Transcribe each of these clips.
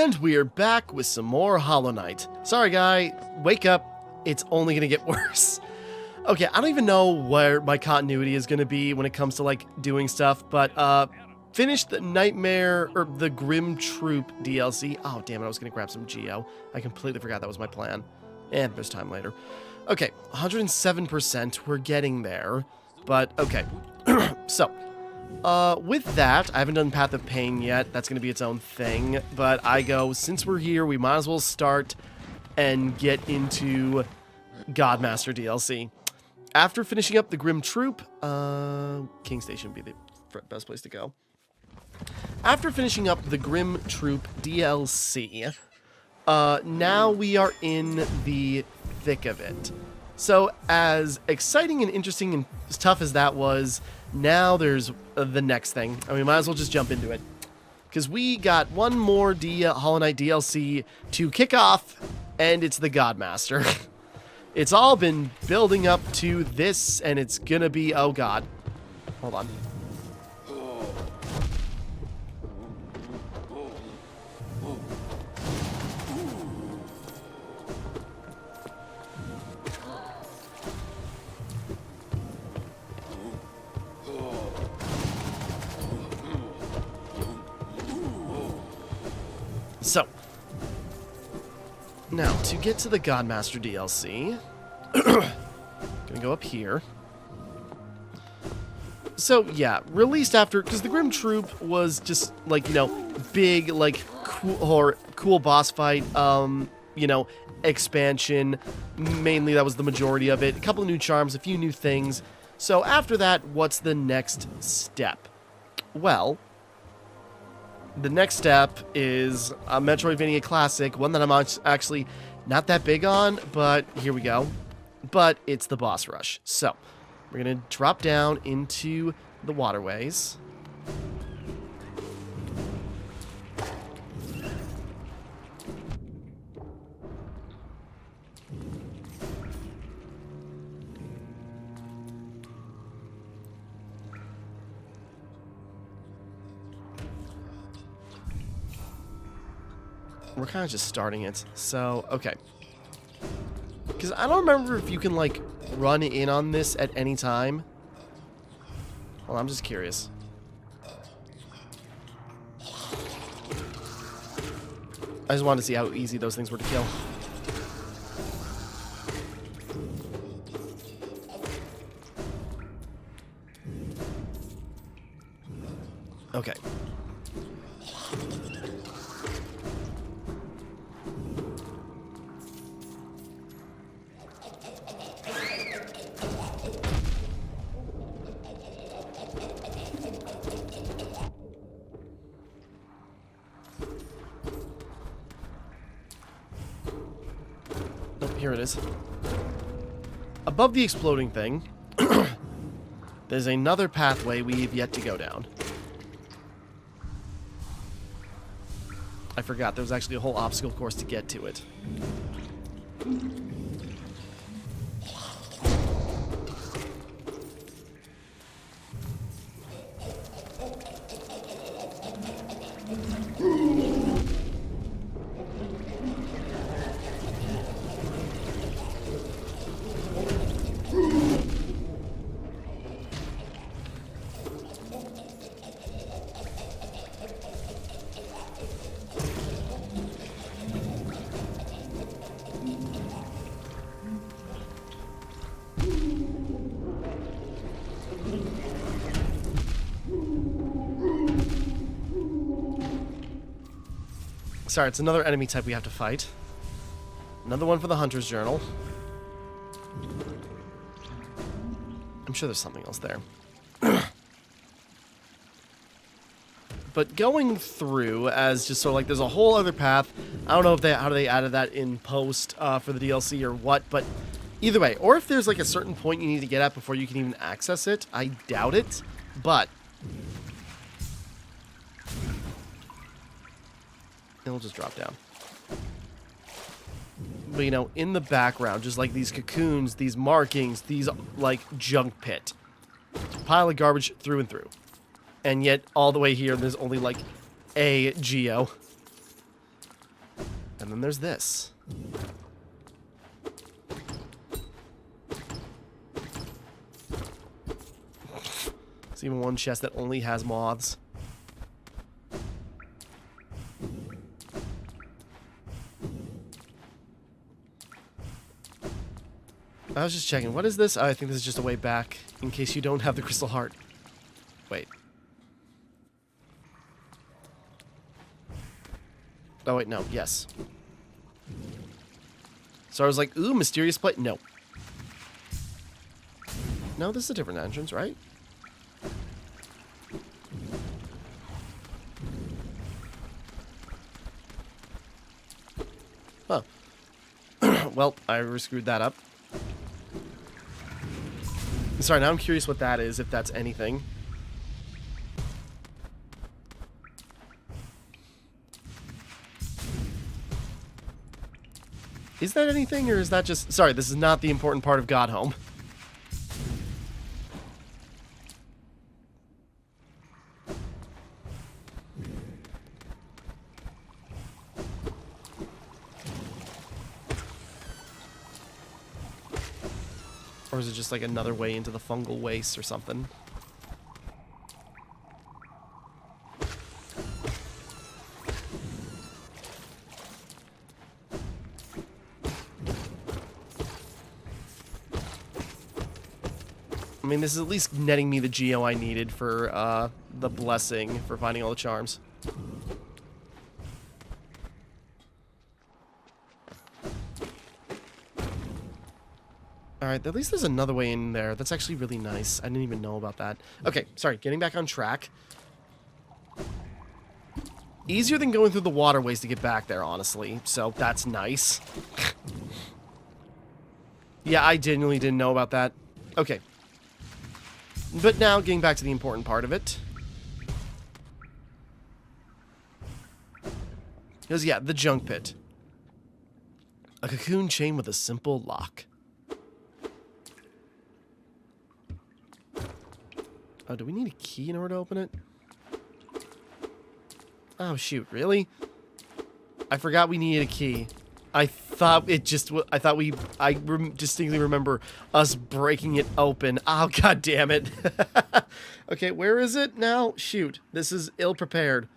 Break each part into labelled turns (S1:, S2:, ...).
S1: And we are back with some more Hollow Knight. Sorry, guy. Wake up. It's only going to get worse. Okay, I don't even know where my continuity is going to be when it comes to, like, doing stuff, but, finished the Nightmare, or the Grim Troop DLC. Oh, damn it, I was going to grab some Geo. I completely forgot that was my plan. And there's time later. Okay, 107%. We're getting there. But, okay. So, with that, I haven't done Path of Pain yet. That's going to be its own thing. But I go, since we're here, we might as well start and get into Godmaster DLC. After finishing up the Grim Troop, King Station would be the best place to go. After finishing up the Grim Troop DLC, now we are in the thick of it. So, as exciting and interesting and as tough as that was, now there's the next thing. And we might as well just jump into it. Because we got one more Hollow Knight DLC to kick off, and it's the Godmaster. It's all been building up to this, and it's gonna be... Oh, God. Hold on. So, now, to get to the Godmaster DLC, gonna go up here. So, yeah, released after, because the Grim Troop was just, like, you know, big, like, cool boss fight, you know, expansion. Mainly, that was the majority of it. A couple of new charms, a few new things. So, after that, what's the next step? Well... the next step is a Metroidvania classic, one that I'm actually not that big on, but here we go. But it's the boss rush. So, we're going to drop down into the waterways. We're kind of just starting it. So, okay. Because I don't remember if you can, like, run in on this at any time. Well, I'm just curious. I just wanted to see how easy those things were to kill. Okay. Here it is. Above the exploding thing, there's another pathway we've yet to go down. I forgot there was actually a whole obstacle course to get to it. Sorry, it's another enemy type we have to fight. Another one for the Hunter's Journal. I'm sure there's something else there. But going through as just sort of like there's a whole other path. I don't know if how they added that in post for the DLC or what, but either way. Or if there's like a certain point you need to get at before you can even access it. I doubt it, but... it'll just drop down. But, you know, in the background, just like these cocoons, these markings, these, like, junk pit. Pile of garbage through and through. And yet, all the way here, there's only, like, a Geo. And then there's this. There's even one chest that only has moths. I was just checking. What is this? Oh, I think this is just a way back in case you don't have the crystal heart. Wait. Oh, wait, no. Yes. So I was like, ooh, mysterious plate. No. No, this is a different entrance, right? Huh. Well, I screwed that up. Sorry, now I'm curious what that is, if that's anything. Is that anything, or is that just... Sorry, this is not the important part of God Home. Or is it just like another way into the fungal waste or something? I mean, this is at least netting me the geo I needed for the blessing for finding all the charms. Alright, at least there's another way in there. That's actually really nice. I didn't even know about that. Okay, sorry, getting back on track. Easier than going through the waterways to get back there, honestly. So, that's nice. Yeah, I genuinely didn't know about that. Okay. But now, getting back to the important part of it. Because, yeah, the junk pit. A cocoon chain with a simple lock. Oh, do we need a key in order to open it? Oh, shoot, really? I forgot we needed a key. I thought it just... I distinctly remember us breaking it open. Oh, god damn it. Okay, where is it now? Shoot, this is ill-prepared.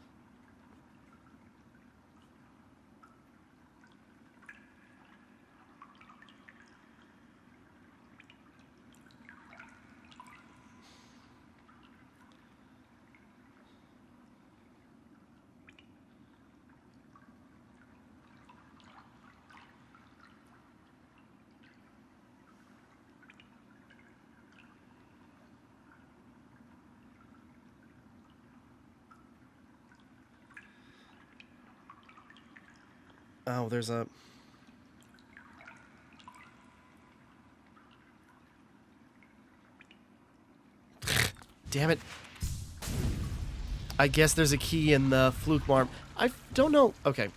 S1: Oh, there's a... Damn it. I guess there's a key in the fluke marm. I don't know. Okay.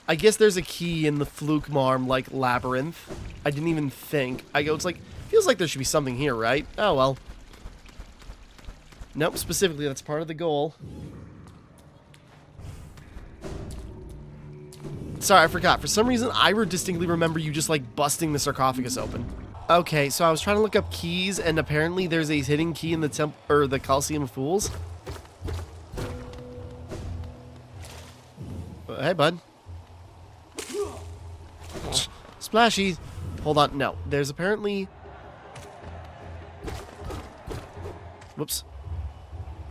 S1: I guess there's a key in the fluke marm, like, labyrinth. I didn't even think. I go, it's like, feels like there should be something here, right? Oh, well. Nope, specifically, that's part of the goal. Sorry, I forgot. For some reason, I distinctly remember you just, like, busting the sarcophagus open. Okay, so I was trying to look up keys, and apparently there's a hidden key in the the Coliseum of Fools. Hey, bud. Splashy. Hold on. No, there's apparently... Whoops.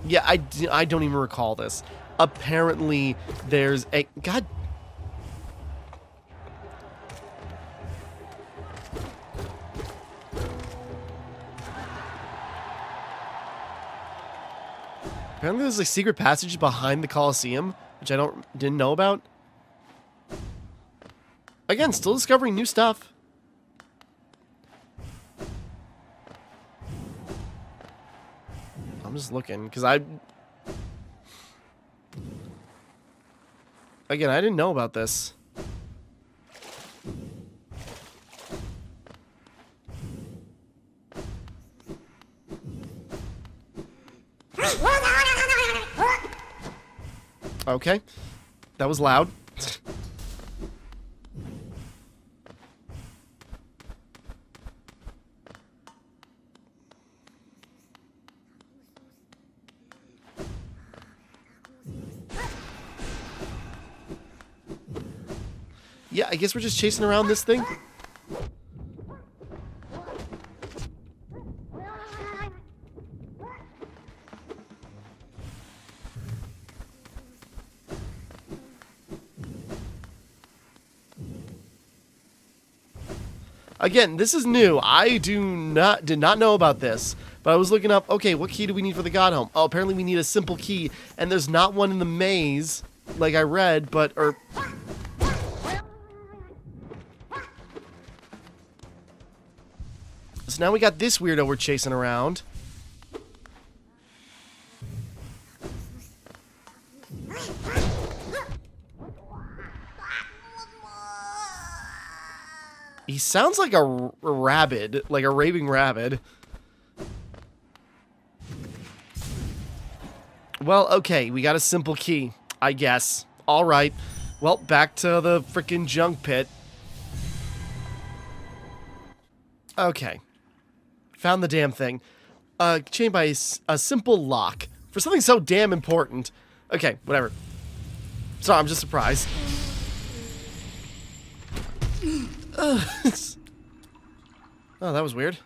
S1: Yeah, I don't even recall this. Apparently, there's a... God... Apparently there's a secret passage behind the Coliseum, which I didn't know about. Again, still discovering new stuff. I'm just looking, because Again, I didn't know about this. Okay. That was loud. yeah, I guess we're just chasing around this thing. Again, this is new. I did not know about this, but I was looking up, okay, what key do we need for the God Home? Oh, apparently we need a simple key, and there's not one in the maze, like I read, but, So now we got this weirdo we're chasing around. He sounds like a rabbit, like a raving rabbit. Well, okay, we got a simple key, I guess. All right. Well, back to the frickin' junk pit. Okay. Found the damn thing. Chained by a simple lock. For something so damn important. Okay, whatever. Sorry, I'm just surprised. Oh, that was weird.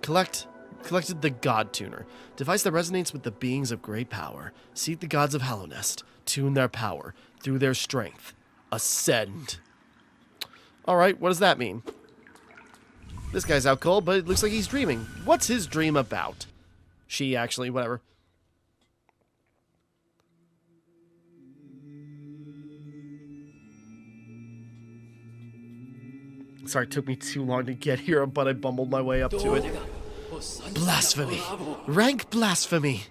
S1: Collected the God Tuner. Device that resonates with the beings of great power. Seek the gods of Hallownest. Tune their power. Through their strength. Ascend. Alright, what does that mean? This guy's out cold, but it looks like he's dreaming. What's his dream about? She, actually, whatever. Sorry, it took me too long to get here, but I bumbled my way up to it. Blasphemy. Rank blasphemy.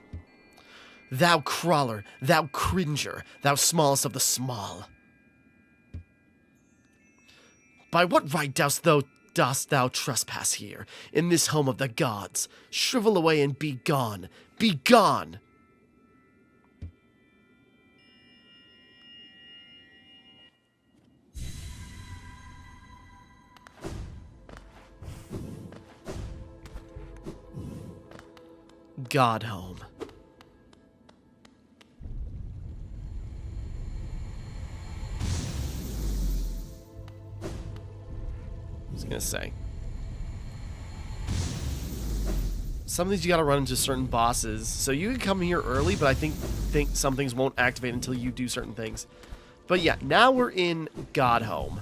S1: Thou crawler, thou cringer, thou smallest of the small. By what right dost thou trespass here, in this home of the gods? Shrivel away and be gone. Be gone! God home. I was gonna say. Some of these you gotta run into certain bosses. So you can come here early, but I think some things won't activate until you do certain things. But yeah, now we're in God home.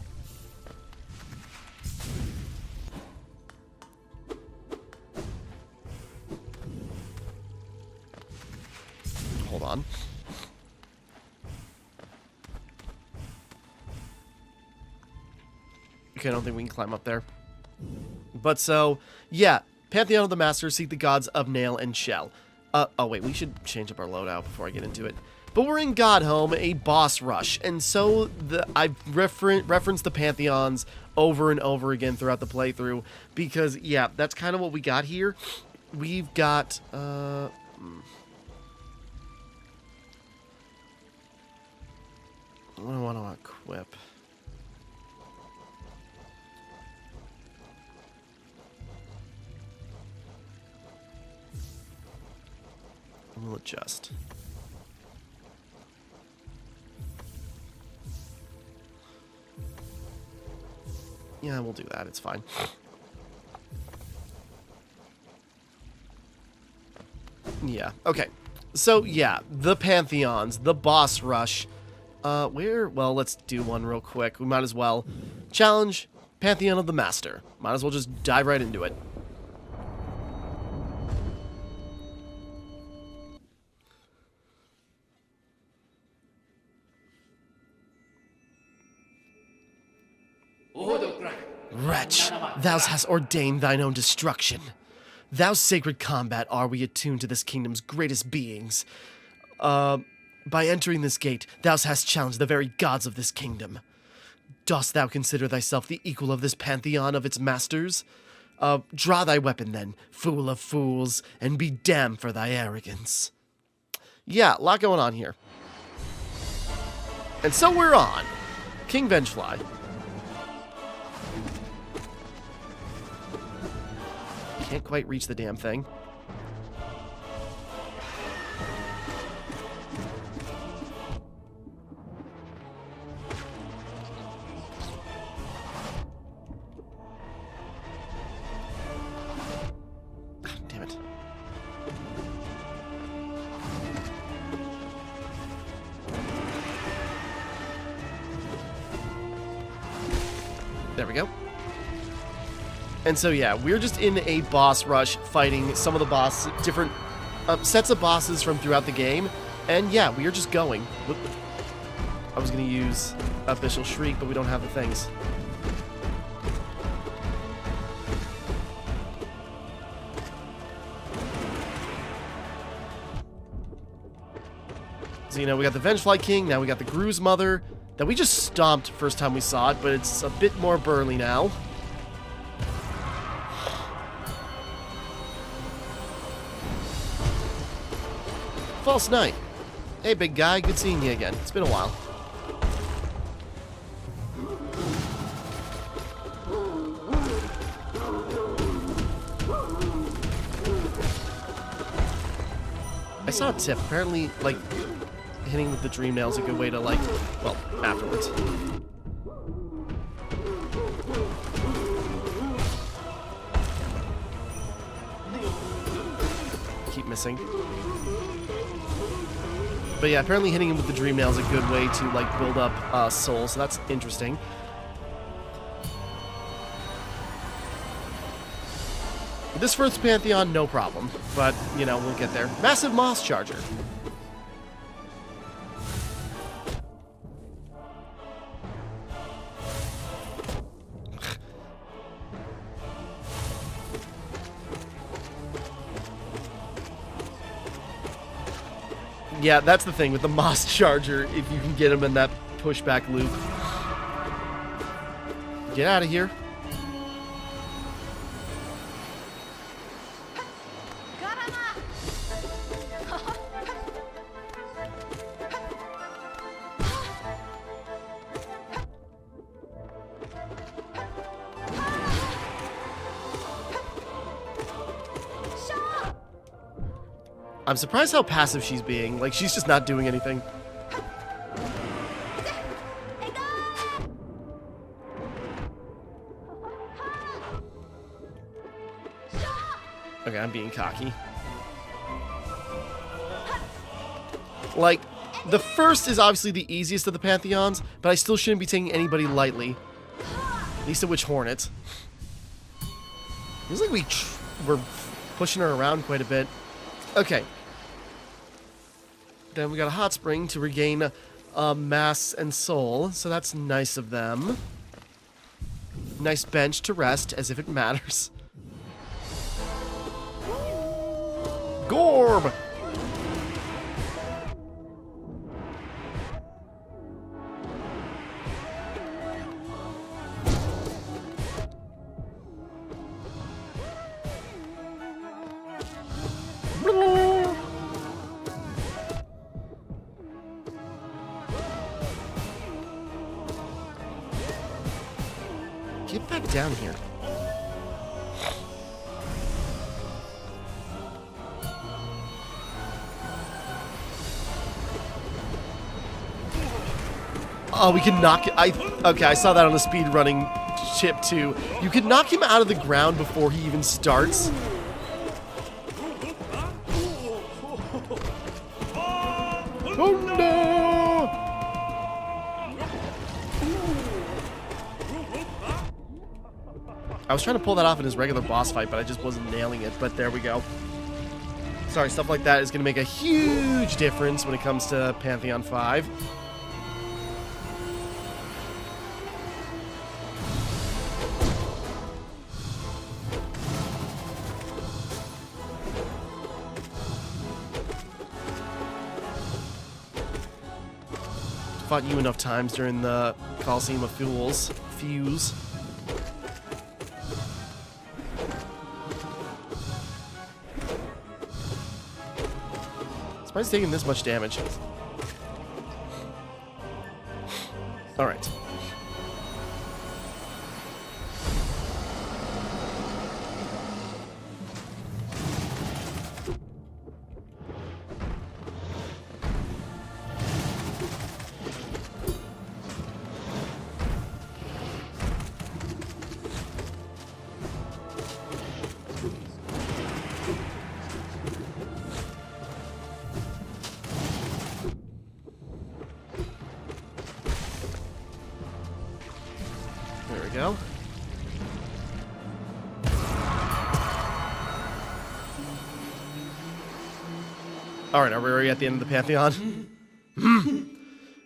S1: Hold on. Okay, I don't think we can climb up there. But so, yeah. Pantheon of the Master, seek the gods of Nail and Shell. Oh wait, we should change up our loadout before I get into it. But we're in Godhome, a boss rush. And so, I've referenced the Pantheons over and over again throughout the playthrough. Because, yeah, that's kind of what we got here. We've got, What do I want to equip? We'll adjust. Yeah, we'll do that. It's fine. Yeah, okay. So, yeah, the Pantheons, the boss rush. Well, let's do one real quick. We might as well. Challenge, Pantheon of the Master. Might as well just dive right into it. Wretch, thou hast ordained thine own destruction. Thou sacred combat are we attuned to this kingdom's greatest beings. By entering this gate, thou hast challenged the very gods of this kingdom. Dost thou consider thyself the equal of this pantheon of its masters? Draw thy weapon then, fool of fools, and be damned for thy arrogance. Yeah, a lot going on here. And so we're on. King Vengefly. Can't quite reach the damn thing. There we go. And so, yeah, we're just in a boss rush fighting some of the different sets of bosses from throughout the game. And yeah, we are just going. Whoop. I was going to use Abyssal Shriek, but we don't have the things. So, you know, we got the Vengefly King, now we got the Gru's Mother, that we just stomped first time we saw it, but it's a bit more burly now. False Knight. Hey, big guy, good seeing you again. It's been a while. I saw a tip. Apparently, like, hitting with the Dream Nail is a good way to, like, well, afterwards. Keep missing. But yeah, apparently hitting him with the Dream Nail is a good way to, like, build up soul, so that's interesting. This first Pantheon, no problem. But, you know, we'll get there. Massive Moss Charger. Yeah, that's the thing with the Moss Charger, if you can get him in that pushback loop. Get out of here. I'm surprised how passive she's being. Like, she's just not doing anything. Okay, I'm being cocky. Like, the first is obviously the easiest of the Pantheons, but I still shouldn't be taking anybody lightly. Least of which Hornet. Feels like we're pushing her around quite a bit. Okay. Then we got a hot spring to regain mass and soul, so that's nice of them. Nice bench to rest, as if it matters. Gorb! Get back down here. Oh, we can knock it. Okay, I saw that on the speed running chip too. You can knock him out of the ground before he even starts. Oh no! I was trying to pull that off in his regular boss fight, but I just wasn't nailing it. But there we go. Sorry, stuff like that is going to make a huge difference when it comes to Pantheon 5. Fought you enough times during the Coliseum of Fools. Fuse. Why is he taking this much damage? Alright. Go. Alright, are we already at the end of the Pantheon?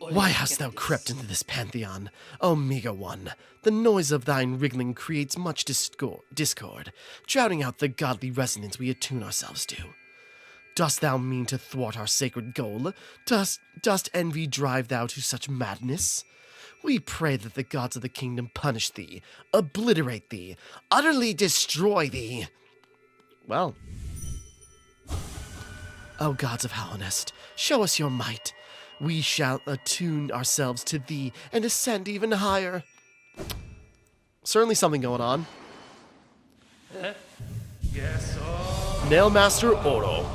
S1: Why hast thou crept into this Pantheon, O meager one? The noise of thine wriggling creates much discord, drowning out the godly resonance we attune ourselves to. Dost thou mean to thwart our sacred goal? Dost envy drive thou to such madness? We pray that the gods of the kingdom punish thee, obliterate thee, utterly destroy thee. Well. O gods of Hallownest, show us your might. We shall attune ourselves to thee and ascend even higher. Certainly something going on. Nailmaster Oro.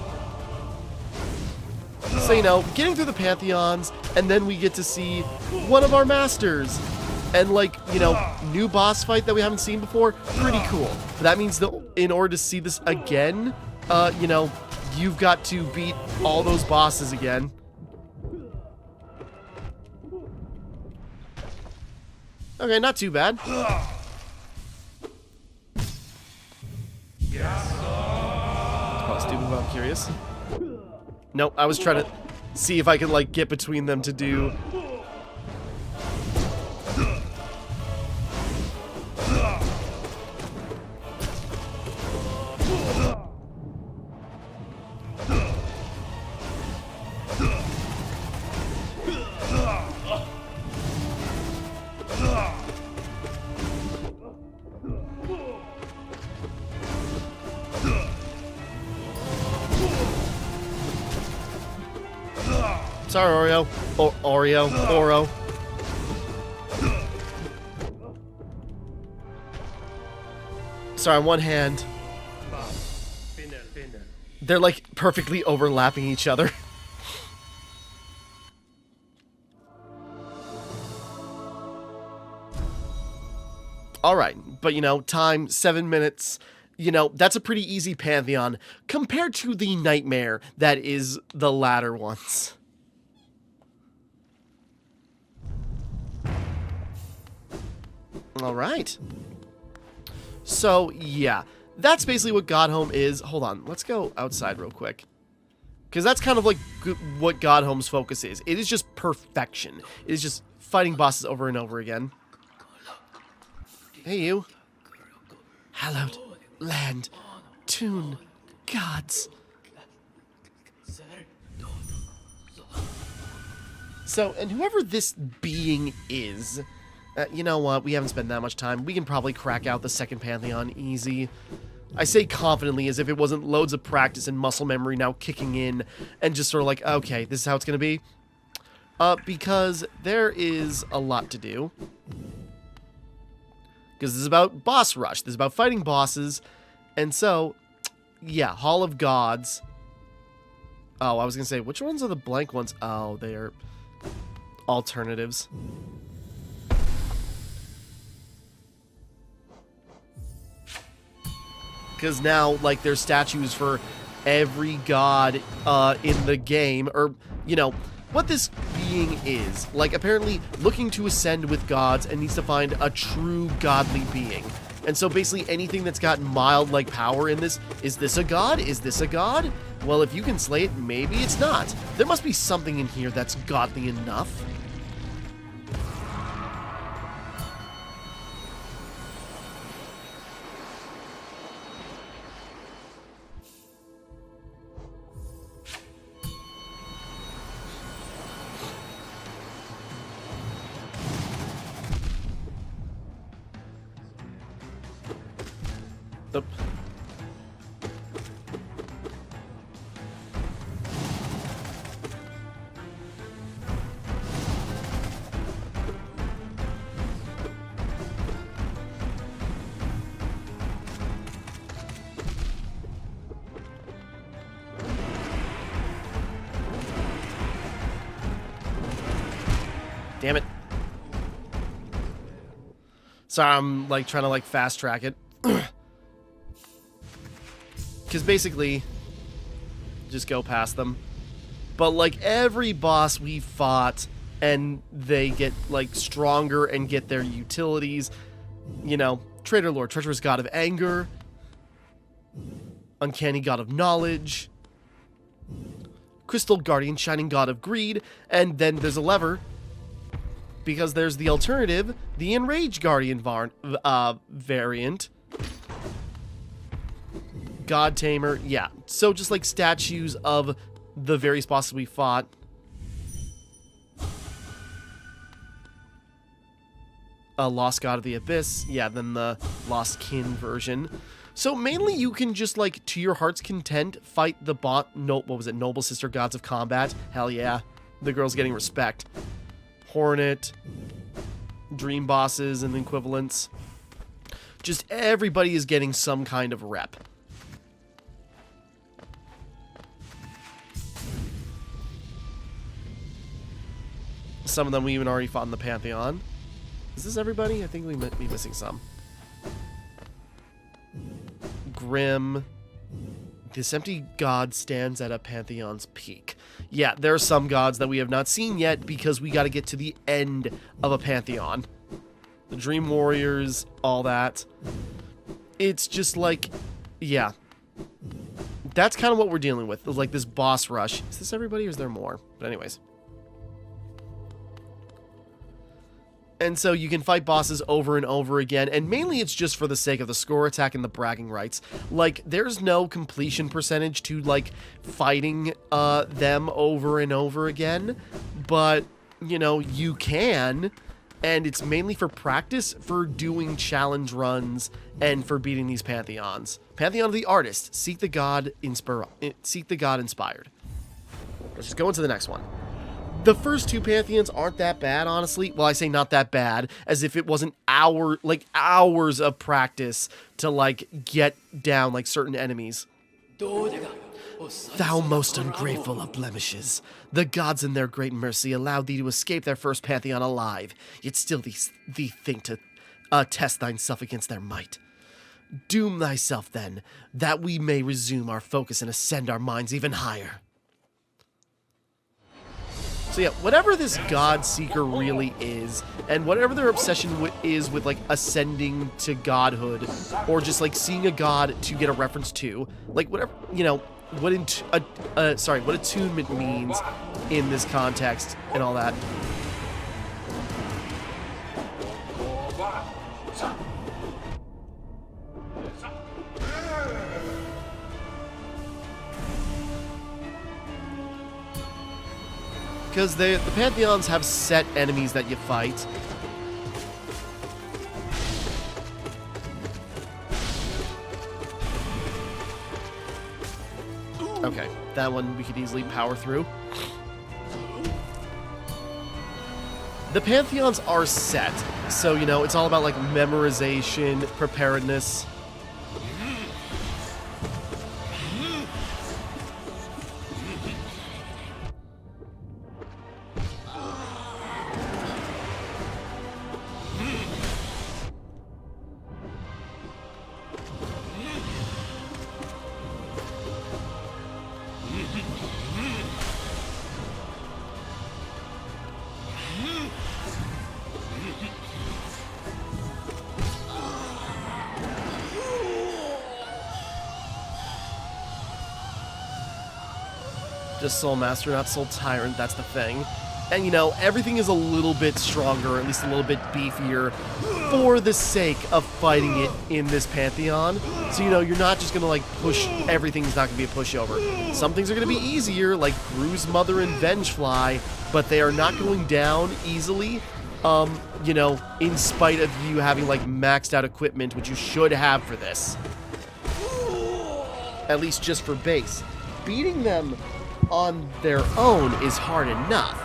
S1: So, you know, getting through the Pantheons, and then we get to see one of our masters. And, like, you know, new boss fight that we haven't seen before, pretty cool. But that means that in order to see this again, you know, you've got to beat all those bosses again. Okay, not too bad. Oh, stupid, but I'm curious. Nope, I was trying to see if I could, like, get between them to do... Sorry, Oreo. Oro. Sorry, on one hand. They're like perfectly overlapping each other. Alright, but you know, time, 7 minutes. You know, that's a pretty easy Pantheon compared to the nightmare that is the latter ones. Alright. So, yeah. That's basically what Godhome is. Hold on. Let's go outside real quick. Because that's kind of like what Godhome's focus is. It is just perfection. It is just fighting bosses over and over again. Hey, you. Hallowed land. Tune. Gods. So, and whoever this being is... you know what? We haven't spent that much time. We can probably crack out the second Pantheon easy. I say confidently as if it wasn't loads of practice and muscle memory now kicking in and just sort of like, okay, this is how it's going to be. Because there is a lot to do. Because this is about boss rush. This is about fighting bosses. And so, yeah, Hall of Gods. Oh, I was going to say, which ones are the blank ones? Oh, they're alternatives. Because now, like, there's statues for every god in the game, or, you know, what this being is. Like, apparently looking to ascend with gods and needs to find a true godly being. And so basically anything that's got mild, like, power in this, is this a god? Is this a god? Well, if you can slay it, maybe it's not. There must be something in here that's godly enough. Damn it. Sorry, I'm, like, trying to, like, fast-track it. Because basically, just go past them. But, like, every boss we fought, and they get, like, stronger and get their utilities. You know, Traitor Lord, Treacherous God of Anger. Uncanny God of Knowledge. Crystal Guardian, Shining God of Greed, and then there's a lever, because there's the alternative, the Enraged Guardian variant. God Tamer, yeah. So just like statues of the various bosses we fought. Lost God of the Abyss, yeah, then the Lost Kin version. So mainly you can just, like, to your heart's content, fight the Noble Sister Gods of Combat. Hell yeah. The girl's getting respect. Hornet, Dream Bosses and equivalents. Just everybody is getting some kind of rep. Some of them we even already fought in the Pantheon. Is this everybody? I think we might be missing some. Grim. This empty god stands at a Pantheon's peak. Yeah, there are some gods that we have not seen yet because we got to get to the end of a Pantheon. The Dream Warriors, all that. It's just like, yeah. That's kind of what we're dealing with. Like this boss rush. Is this everybody or is there more? But anyways. And so you can fight bosses over and over again, and mainly it's just for the sake of the score attack and the bragging rights. Like, there's no completion percentage to, like, fighting them over and over again, but, you know, you can, and it's mainly for practice, for doing challenge runs, and for beating these Pantheons. Pantheon of the Artist, seek the God inspired. Let's just go into the next one. The first two Pantheons aren't that bad, honestly. Well, I say not that bad, as if it wasn't hours of practice to, like, get down, like, certain enemies. Thou most ungrateful of blemishes, the gods in their great mercy allowed thee to escape their first Pantheon alive, yet still thee think to test thyself against their might. Doom thyself, then, that we may resume our focus and ascend our minds even higher. So yeah, whatever this God Seeker really is, and whatever their obsession is with, like, ascending to godhood, or just, like, seeing a god to get a reference to, like, whatever, you know, what attunement means in this context and all that. Because the Pantheons have set enemies that you fight. Okay, that one we could easily power through. The Pantheons are set, so, you know, it's all about, like, memorization, preparedness. Just Soul Master, not Soul Tyrant, that's the thing. And, you know, everything is a little bit stronger, at least a little bit beefier, for the sake of fighting it in this Pantheon. So, you know, you're not just going to, like, push, everything's not going to be a pushover. Some things are going to be easier, like Bruise Mother and Vengefly, but they are not going down easily, you know, in spite of you having, like, maxed out equipment, which you should have for this. At least just for base. Beating them on their own is hard enough,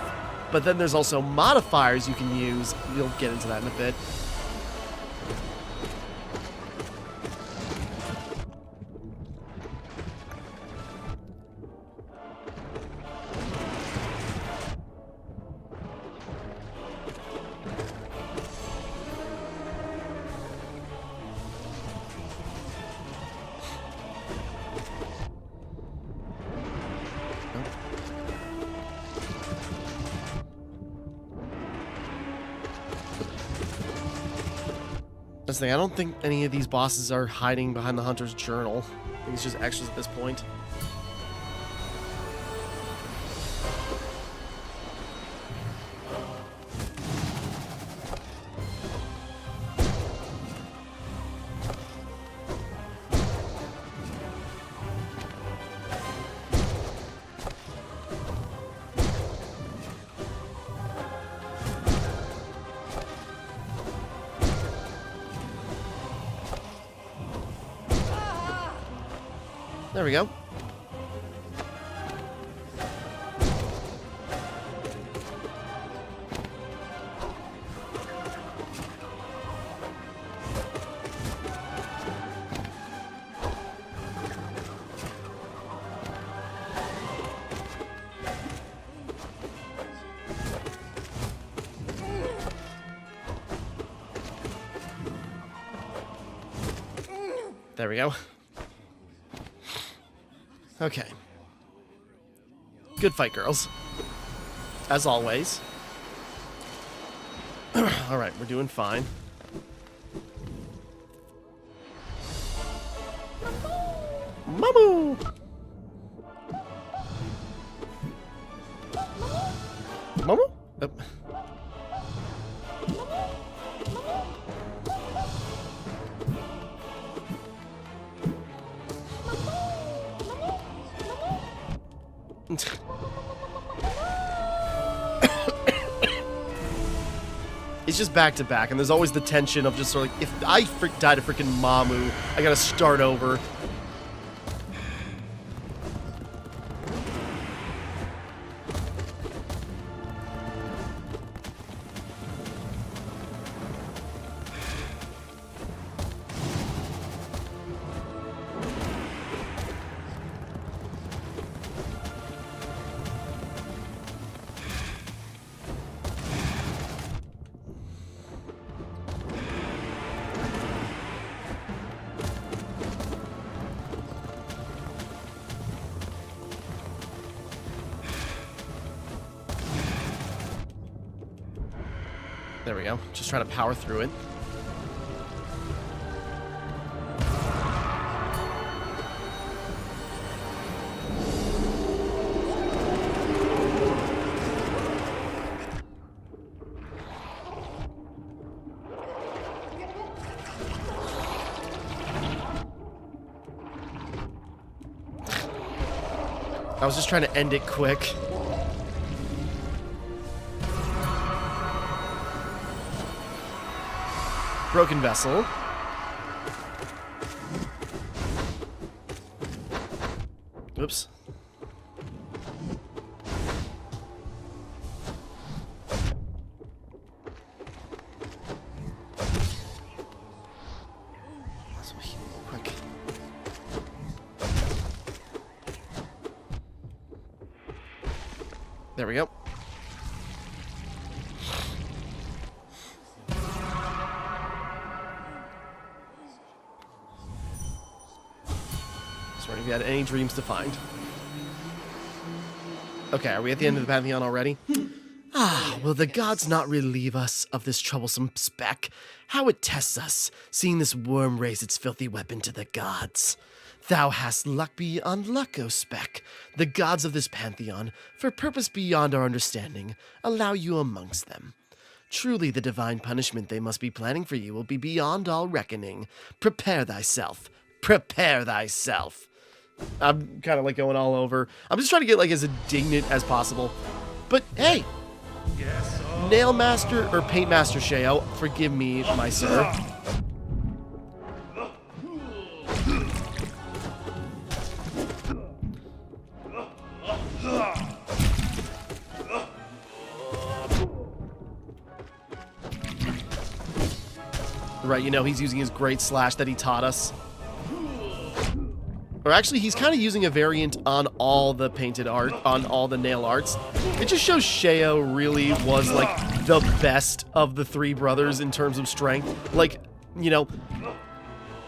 S1: but then there's also modifiers you can use. We'll get into that in a bit. That's the thing, I don't think any of these bosses are hiding behind the Hunter's Journal. I think it's just extras at this point. There we go. There we go. Okay. Good fight, girls. As always. Alright, we're doing fine. Mamu! Mamu? It's just back to back, and there's always the tension of just sort of like, if I die to freaking Mamu, I gotta start over. There we go. Just trying to power through it. I was just trying to end it quick. Broken vessel. Oops. Quick. There we go. If you had any dreams to find. Okay, are we at the end of the Pantheon already? Ah, will the gods not relieve us of this troublesome speck? How it tests us, seeing this worm raise its filthy weapon to the gods. Thou hast luck beyond luck, O speck. The gods of this Pantheon, for purpose beyond our understanding, allow you amongst them. Truly the divine punishment they must be planning for you will be beyond all reckoning. Prepare thyself. Prepare thyself. I'm kind of like going all over. I'm just trying to get like as indignant as possible. But hey, Nail Master or Paint Master Sheo, forgive me, my sir. Right, you know, he's using his great slash that he taught us. Or actually, he's kind of using a variant on all the painted art, on all the nail arts. It just shows Sheo really was, like, the best of the three brothers in terms of strength. Like, you know,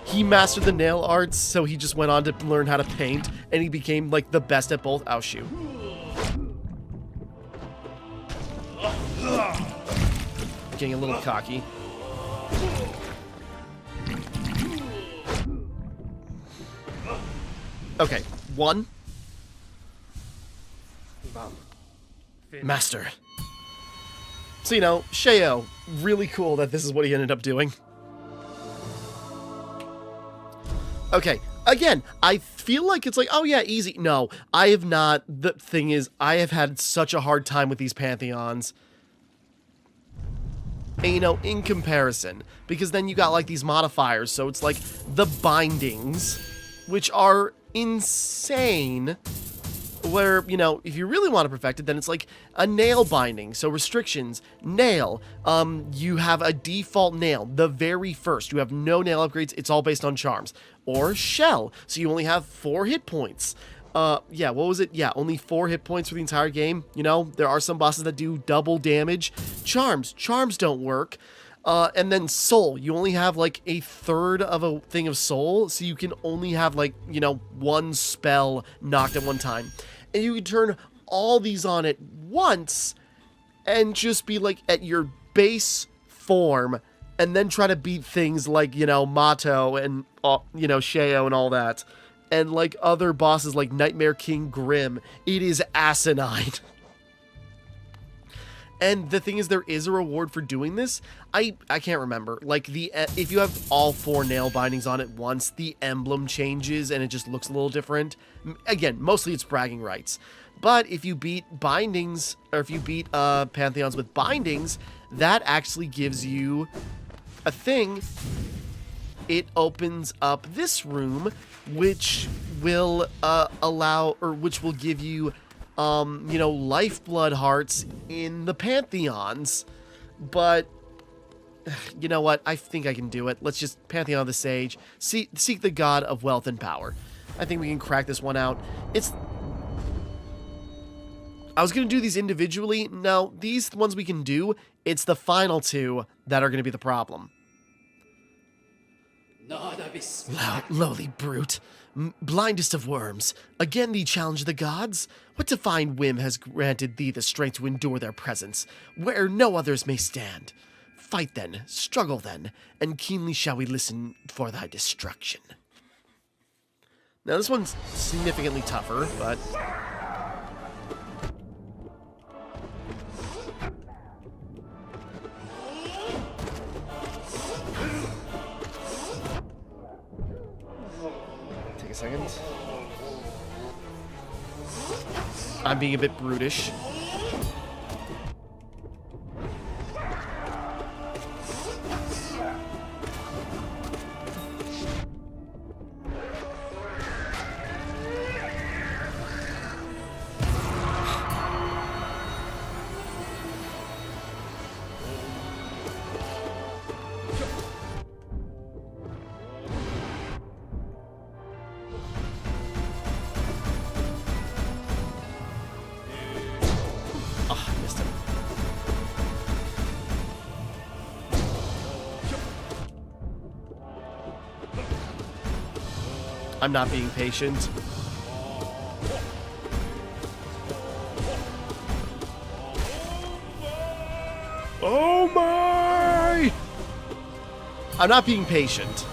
S1: he mastered the nail arts, so he just went on to learn how to paint, and he became, like, the best at both. Oh, shoot. Getting a little cocky. Okay, one. Master. So, you know, Sheo, really cool that this is what he ended up doing. Okay, again, I feel like it's like, oh yeah, easy. No, I have not. The thing is, I have had such a hard time with these Pantheons. And, you know, in comparison, because then you got like these modifiers, so it's like the bindings, which are insane. Where, you know, if you really want to perfect it, then it's like a nail binding. So restrictions, nail. You have a default nail, the very first. You have no nail upgrades. It's all based on charms. Or shell. So you only have 4 hit points. Yeah, what was it? Yeah, only 4 hit points for the entire game. You know, there are some bosses that do double damage. Charms don't work. And then soul, you only have like a third of a thing of soul, so you can only have like, you know, 1 spell knocked at one time. And you can turn all these on at once and just be like at your base form and then try to beat things like, you know, Mato and, you know, Sheo and all that. And like other bosses like Nightmare King Grim. It is asinine. And the thing is, there is a reward for doing this. I can't remember. Like, if you have all 4 nail bindings on at once, the emblem changes and it just looks a little different. Again, mostly it's bragging rights. But if you beat bindings, or if you beat Pantheons with bindings, that actually gives you a thing. It opens up this room, which will which will give you you know, lifeblood hearts in the Pantheons. But, you know what? I think I can do it. Let's just Pantheon of the Sage. Seek the god of wealth and power. I think we can crack this one out. I was going to do these individually. No, these ones we can do. It's the final 2 that are going to be the problem. Lowly brute. Blindest of worms, again thee challenge the gods? What divine whim has granted thee the strength to endure their presence, where no others may stand? Fight then, struggle then, and keenly shall we listen for thy destruction. Now this one's significantly tougher, but... Take a second. I'm being a bit brutish. I'm not being patient. Oh my! I'm not being patient.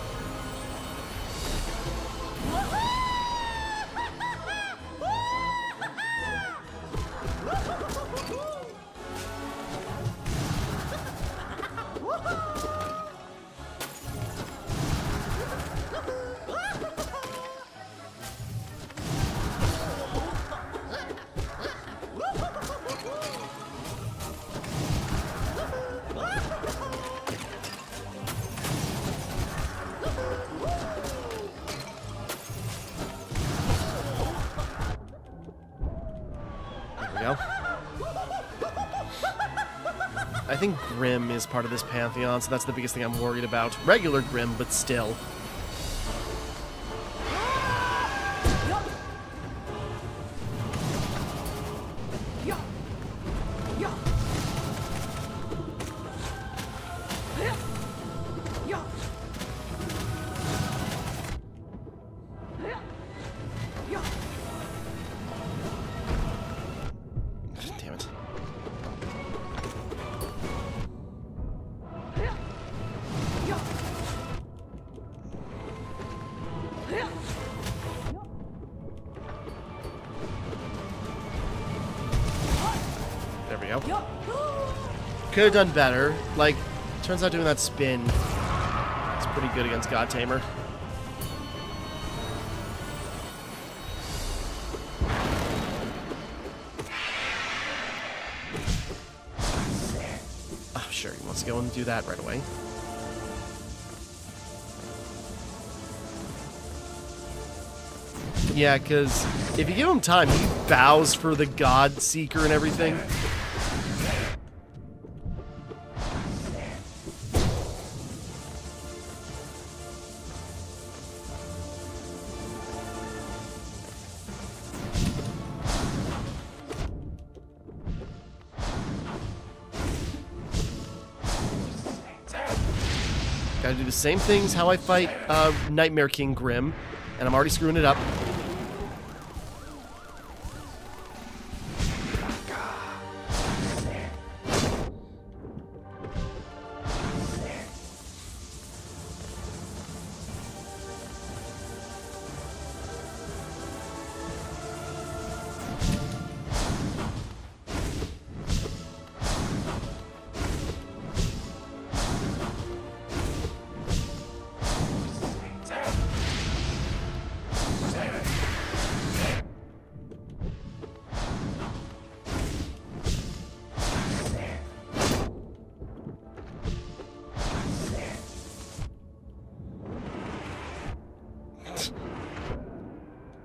S1: I think Grim is part of this Pantheon, so that's the biggest thing I'm worried about. Regular Grim, but still. Damn it. There we go. Could have done better. Like, turns out doing that spin is pretty good against God Tamer. Oh, sure, he wants to go and do that right away. Yeah, because if you give him time, he bows for the God Seeker and everything. Gotta do the same things how I fight Nightmare King Grim, and I'm already screwing it up.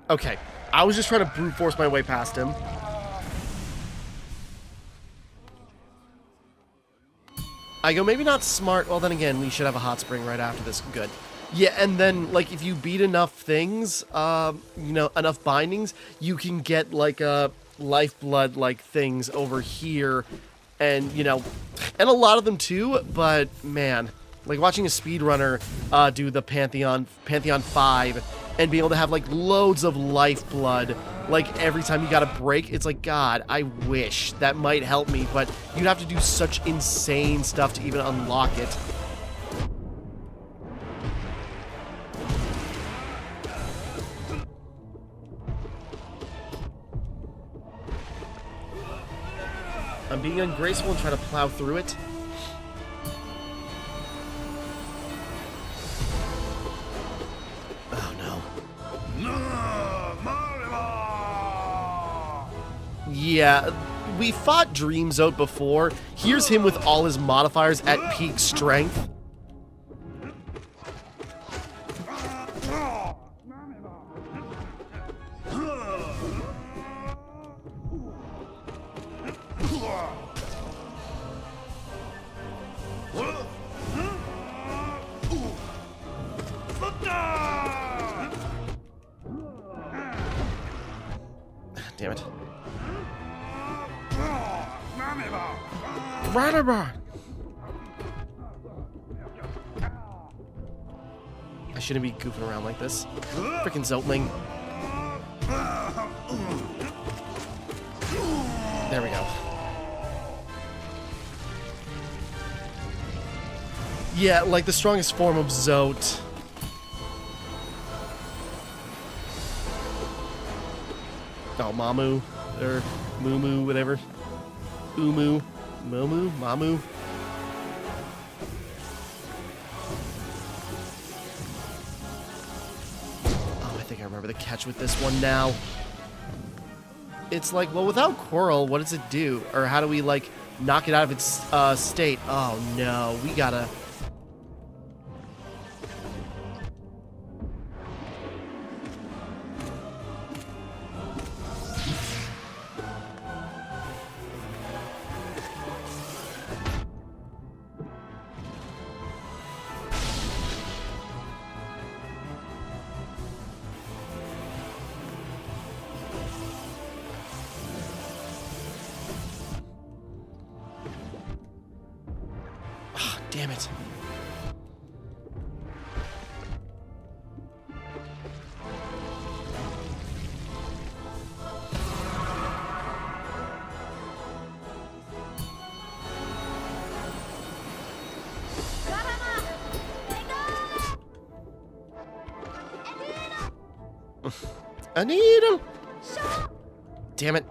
S1: Okay, I was just trying to brute force my way past him. I go, maybe not smart. Well, then again, we should have a hot spring right after this. Good. Yeah, and then, like, if you beat enough things, you know, enough bindings, you can get, like, lifeblood, like, things over here. And, you know, and a lot of them, too, but, man, like, watching a speedrunner do the Pantheon 5 and be able to have, like, loads of lifeblood, like, every time you got a break, it's like, God, I wish that might help me, but you'd have to do such insane stuff to even unlock it. I'm being ungraceful and trying to plow through it. Oh, no. Yeah, we fought Dreams out before. Here's him with all his modifiers at peak strength. Damn it. I shouldn't be goofing around like this. Freaking Zotling. There we go. Yeah, like the strongest form of Zote. Oh, Mamu, or Mumu, whatever. Umu, Momu, Mamu. Oh, I think I remember the catch with this one now. It's like, well, without Coral, what does it do? Or how do we, like, knock it out of its state? Oh, no, we gotta... Damn it. A needle. Damn it.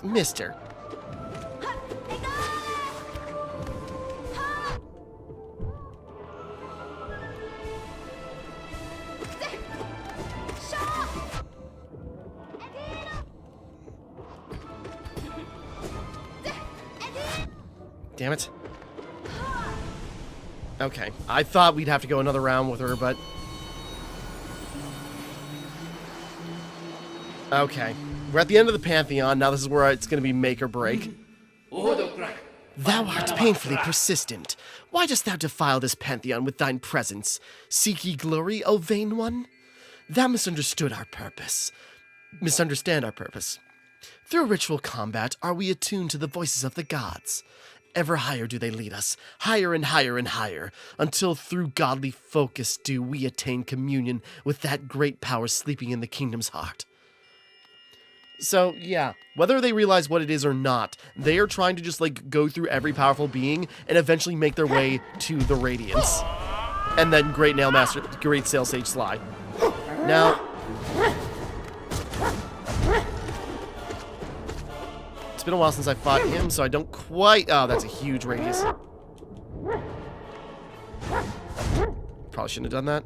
S1: Mister. Damn it. Okay, I thought we'd have to go another round with her, but... Okay, we're at the end of the Pantheon. Now this is where it's going to be make or break. Thou art painfully persistent. Why dost thou defile this Pantheon with thine presence? Seek ye glory, O vain one? Thou misunderstand our purpose. Through ritual combat are we attuned to the voices of the gods. Ever higher do they lead us, higher and higher and higher, until through godly focus do we attain communion with that great power sleeping in the kingdom's heart. So, yeah, whether they realize what it is or not, they are trying to just, like, go through every powerful being and eventually make their way to the Radiance. And then Great Nail Master, Great Sail Sage Sly. Now... It's been a while since I fought him, so I don't quite... Oh, that's a huge radius. Probably shouldn't have done that.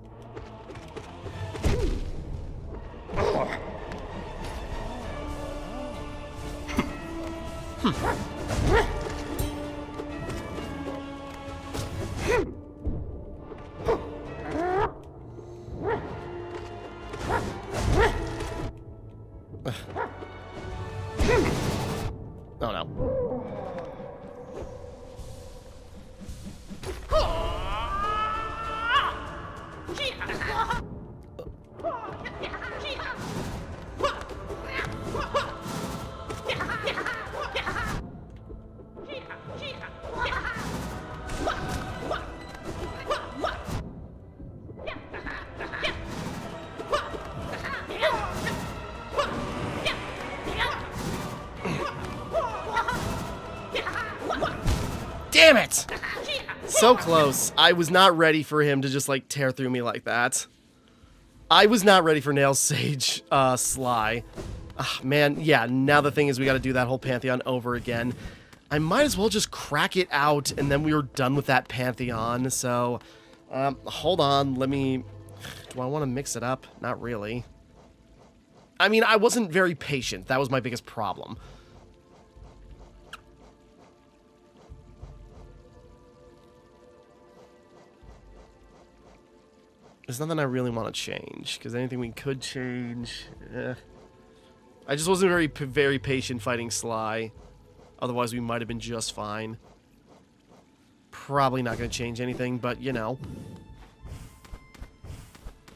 S1: Oh no. Damn it! So close. I was not ready for him to just, like, tear through me like that. I was not ready for Nail Sage, Sly. Man, yeah, now the thing is we gotta do that whole Pantheon over again. I might as well just crack it out, and then we were done with that Pantheon, so... hold on, let me... Do I want to mix it up? Not really. I mean, I wasn't very patient. That was my biggest problem. There's nothing I really want to change, because anything we could change... I just wasn't very patient fighting Sly. Otherwise, we might have been just fine. Probably not going to change anything, but, you know.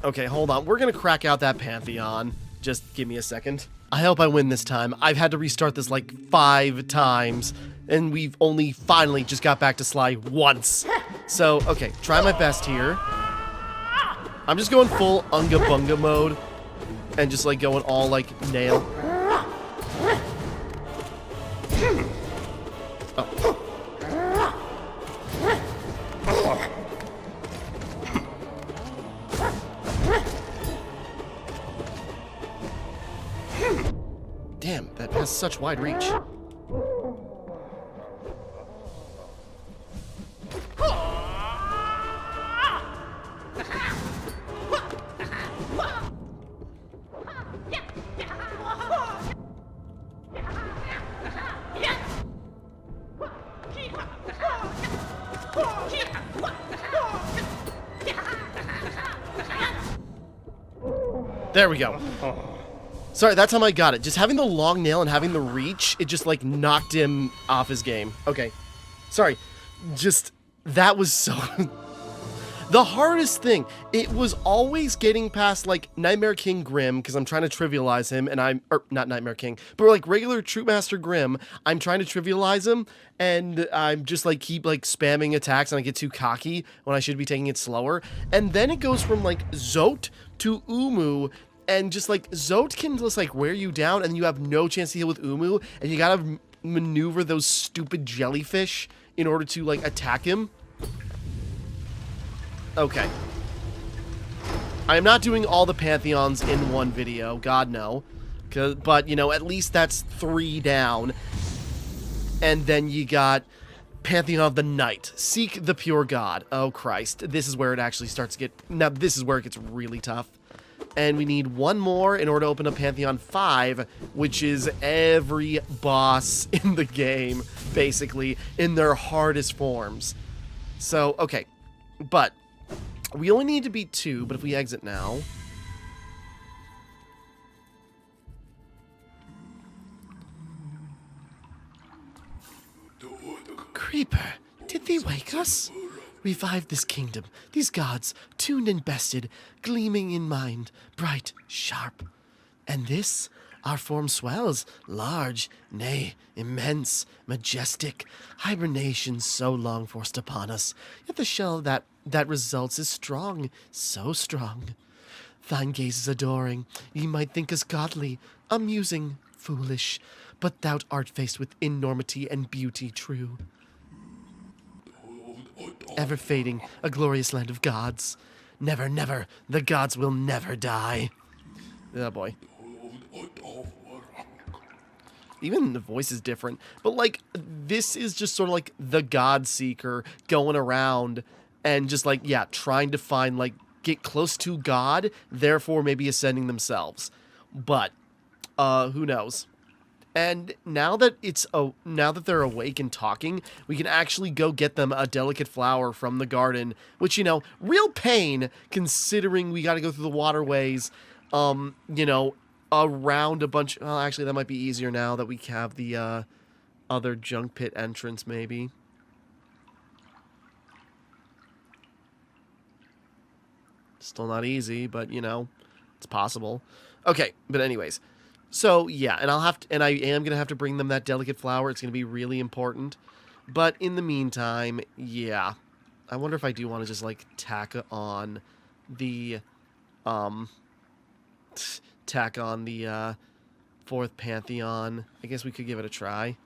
S1: Okay, hold on. We're going to crack out that Pantheon. Just give me a second. I hope I win this time. I've had to restart this like 5 times, and we've only finally just got back to Sly once. So, okay, try my best here. I'm just going full Unga Bunga mode, and just like going all like nail. Oh. Damn, that has such wide reach. There we go. Sorry, that time I got it. Just having the long nail and having the reach, it just, like, knocked him off his game. Okay. Sorry. Just, that was so... The hardest thing, it was always getting past, like, Nightmare King Grimm, because I'm trying to trivialize him, and or, not Nightmare King, but, like, regular Troopmaster Grimm, I'm trying to trivialize him, and I'm just, like, keep, like, spamming attacks, and I get too cocky when I should be taking it slower. And then it goes from, like, Zote to Umu, and just, like, Zote can just, like, wear you down, and you have no chance to heal with Umu, and you gotta maneuver those stupid jellyfish in order to, like, attack him. Okay. I am not doing all the Pantheons in one video, God no. But, you know, at least that's 3 down. And then you got Pantheon of the Night. Seek the Pure God. Oh, Christ. This is where it actually starts to get... Now, this is where it gets really tough. And we need one more in order to open up Pantheon 5, which is every boss in the game, basically, in their hardest forms. So, okay. But we only need to beat 2, but if we exit now... Creeper, did thee wake us? Revive this kingdom, these gods, tuned and bested, gleaming in mind, bright, sharp. And this, our form swells, large, nay, immense, majestic, hibernation so long forced upon us, yet the shell that results is strong, so strong. Thine gaze is adoring, ye might think us godly, amusing, foolish, but thou art faced with enormity and beauty true. Ever fading, a glorious land of gods. Never, never, the gods will never die. Oh boy. Even the voice is different. But like, this is just sort of like the God Seeker going around and just like, yeah, trying to find, like, get close to God, therefore maybe ascending themselves. But, who knows? And now that they're awake and talking, we can actually go get them a delicate flower from the garden, which, you know, real pain considering we got to go through the waterways, you know, around a bunch. Well, actually, that might be easier now that we have the other junk pit entrance, maybe. Still not easy, but, you know, it's possible. Okay, but anyways. So, yeah, and I am going to have to bring them that delicate flower. It's going to be really important. But in the meantime, yeah. I wonder if I do want to just, like, tack on the fourth Pantheon. I guess we could give it a try.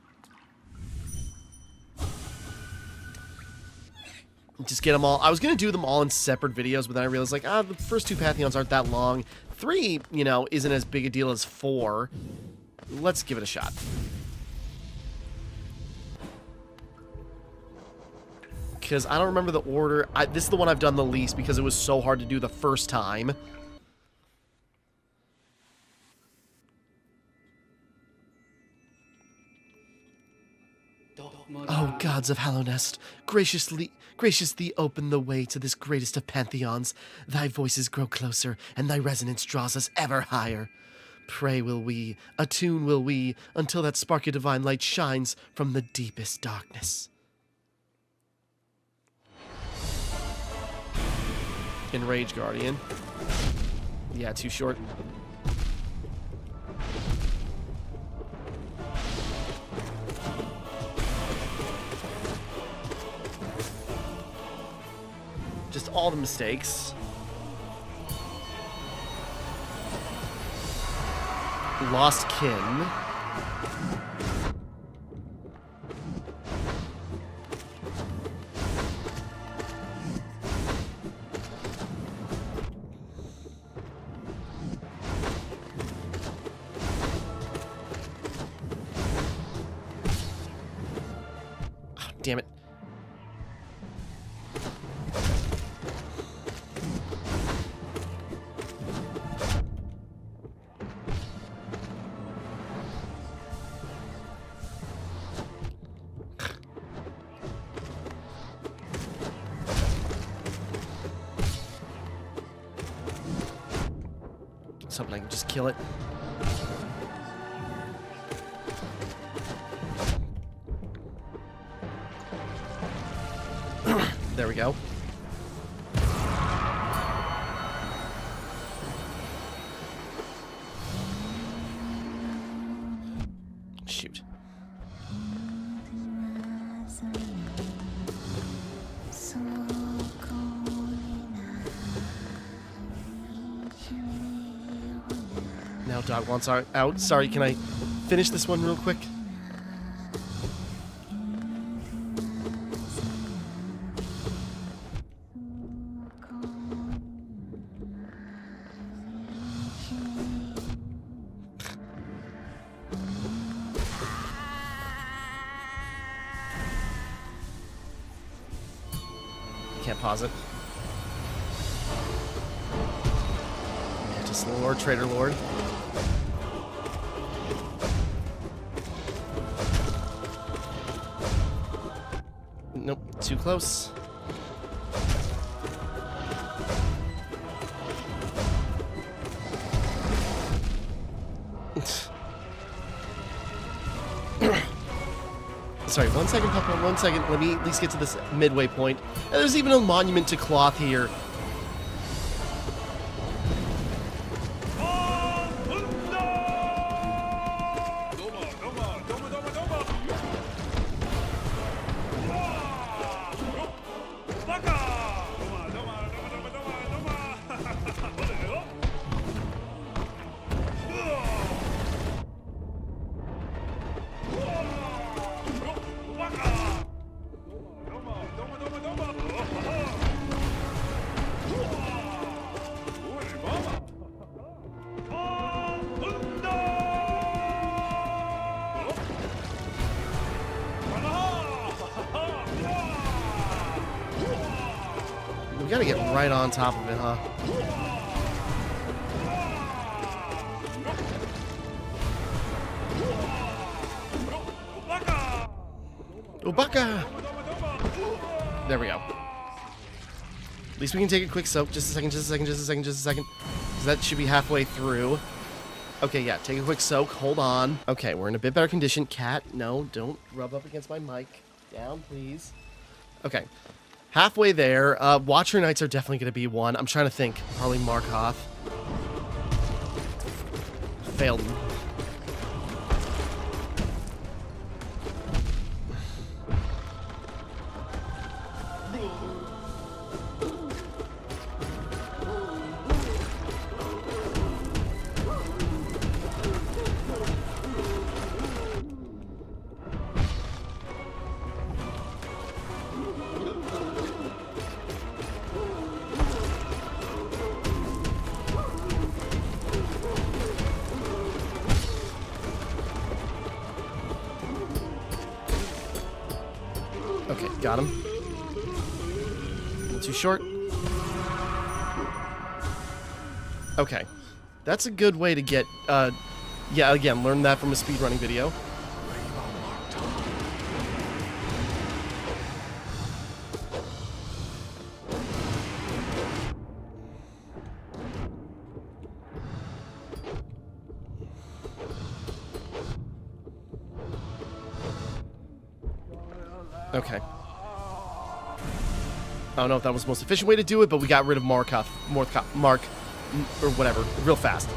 S1: Just get them all. I was going to do them all in separate videos, but then I realized, like, the first 2 Pantheons aren't that long. 3, you know, isn't as big a deal as 4. Let's give it a shot. Because I don't remember the order. This is the one I've done the least because it was so hard to do the first time. Oh, gods of Hallownest, graciously open the way to this greatest of pantheons. Thy voices grow closer, and thy resonance draws us ever higher. Pray will we, attune will we, until that spark of divine light shines from the deepest darkness. Enrage Guardian. Yeah, too short. Just all the mistakes. Lost kin. Oh, damn it. Something I can just kill it. There we go. Shoot. Now dog wants out. Sorry, can I finish this one real quick? Can't pause it. Lord, Traitor Lord. Nope, too close. Sorry, 1 second, Papa, 1 second. Let me at least get to this midway point. And there's even a monument to Cloth here. We gotta get right on top of it, huh? Obaka! There we go. At least we can take a quick soak. Just a second, just a second, just a second, just a second. So that should be halfway through. Okay, yeah, take a quick soak. Hold on. Okay, we're in a bit better condition. Cat, no, don't rub up against my mic. Down, please. Okay. Halfway there. Watcher Knights are definitely going to be one. I'm trying to think. Probably Markoth. Failed. Okay, got him. A little too short. Okay. That's a good way to get, yeah, again, learn that from a speedrunning video. Okay. I don't know if that was the most efficient way to do it, but we got rid of Mark, or whatever, real fast.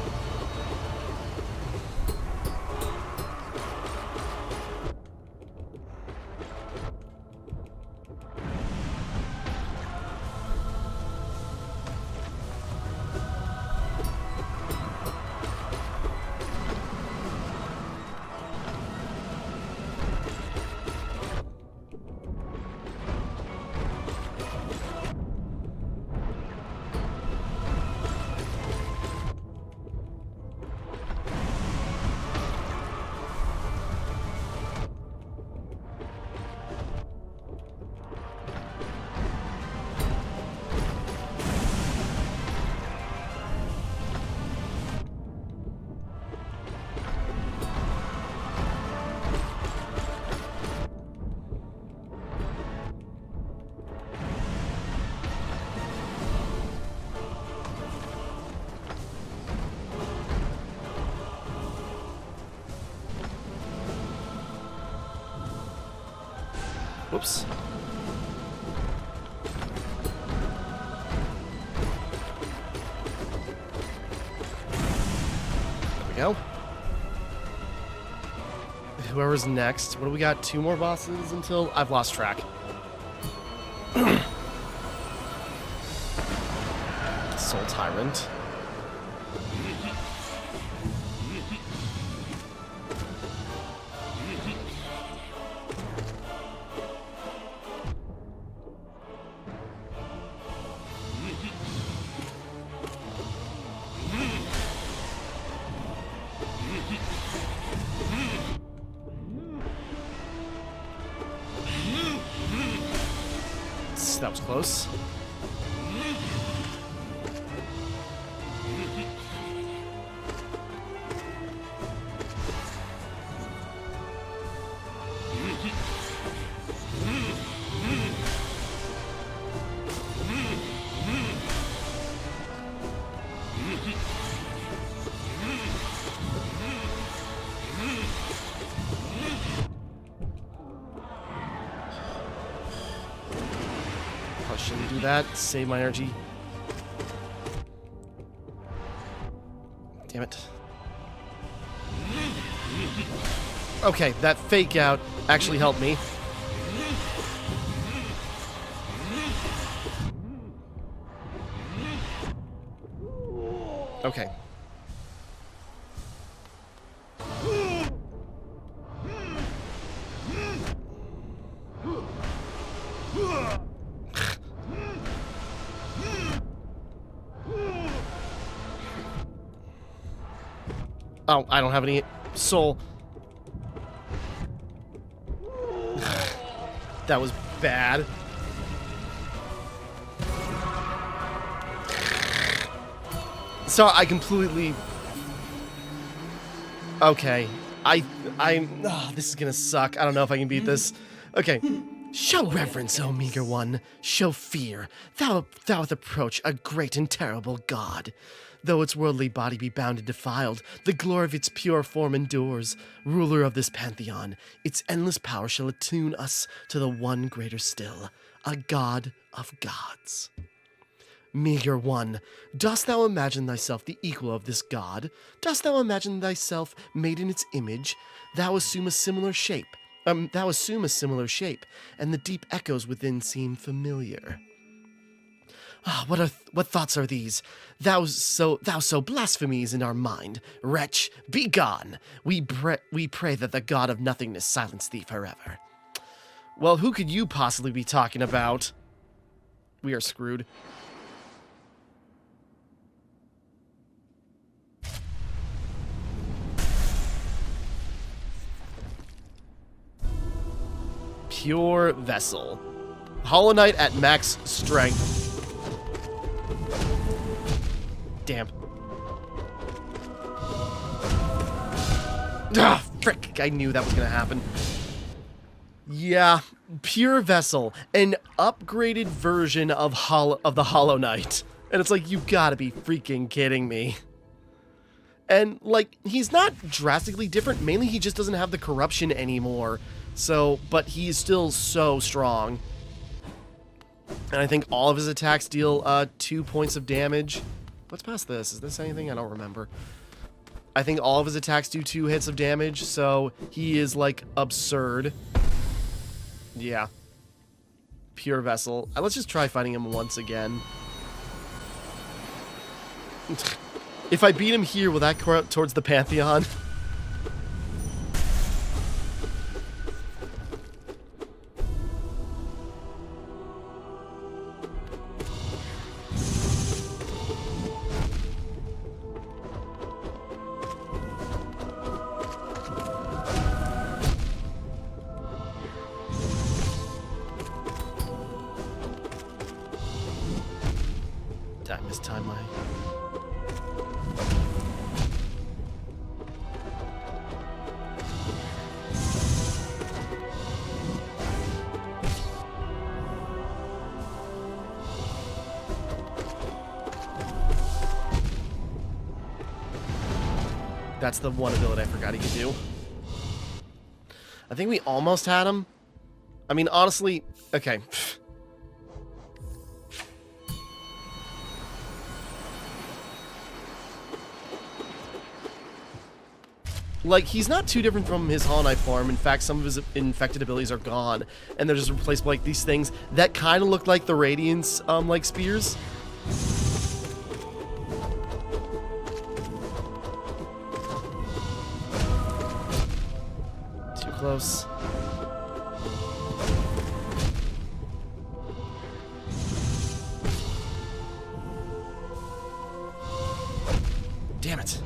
S1: Whoops. There we go. Whoever's next. What do we got? 2 more bosses until... I've lost track. Soul Tyrant. That was close. I shouldn't do that. Save my energy. Damn it. Okay, that fake out actually helped me. Okay. Oh, I don't have any soul. That was bad. So I completely... Okay. This is gonna suck. I don't know if I can beat this. Okay. Show reverence, O meager one. Show fear. Thou doth approach a great and terrible god. Though its worldly body be bound and defiled, the glory of its pure form endures. Ruler of this pantheon, its endless power shall attune us to the one greater still, a god of gods. Meager one, dost thou imagine thyself the equal of this god? Dost thou imagine thyself made in its image? Thou assume a similar shape, and the deep echoes within seem familiar. Ah, what thoughts are these? Thou so blasphemies in our mind. Wretch, be gone. We pray that the god of nothingness silence thee forever. Well, who could you possibly be talking about? We are screwed. Pure Vessel. Hollow Knight at max strength. Damn. Ah, frick. I knew that was going to happen. Yeah, Pure Vessel. An upgraded version of the Hollow Knight. And it's like, you gotta be freaking kidding me. And, like, he's not drastically different. Mainly, he just doesn't have the corruption anymore. So, but he is still so strong. And I think all of his attacks deal 2 points of damage. What's past this? Is this anything? I don't remember. I think all of his attacks do 2 hits of damage, so he is, like, absurd. Yeah. Pure Vessel. Let's just try fighting him once again. If I beat him here, will that count towards the Pantheon? I mistimed my... That's the one ability I forgot he could do. I think we almost had him. I mean, honestly... Okay. Like, he's not too different from his Hollow Knight form. In fact, some of his infected abilities are gone, and they're just replaced by, like, these things that kind of look like the Radiance, like, spears. Too close. Damn it.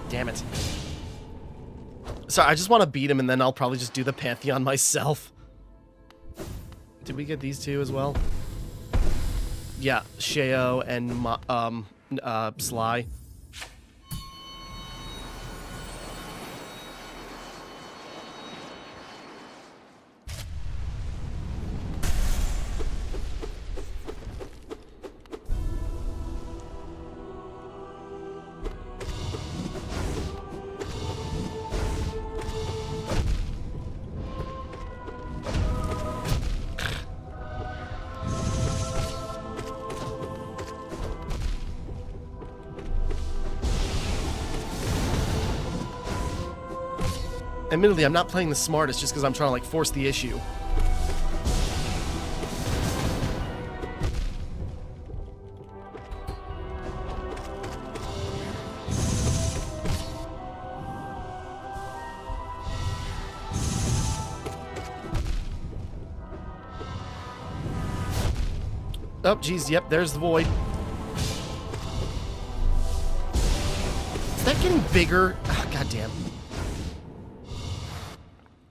S1: Damn it. Sorry, I just want to beat him, and then I'll probably just do the Pantheon myself. Did we get these two as well? Yeah, Sheo and Sly. Admittedly, I'm not playing the smartest just because I'm trying to, like, force the issue. Oh, geez, yep, there's the void. Is that getting bigger? Oh, goddamn.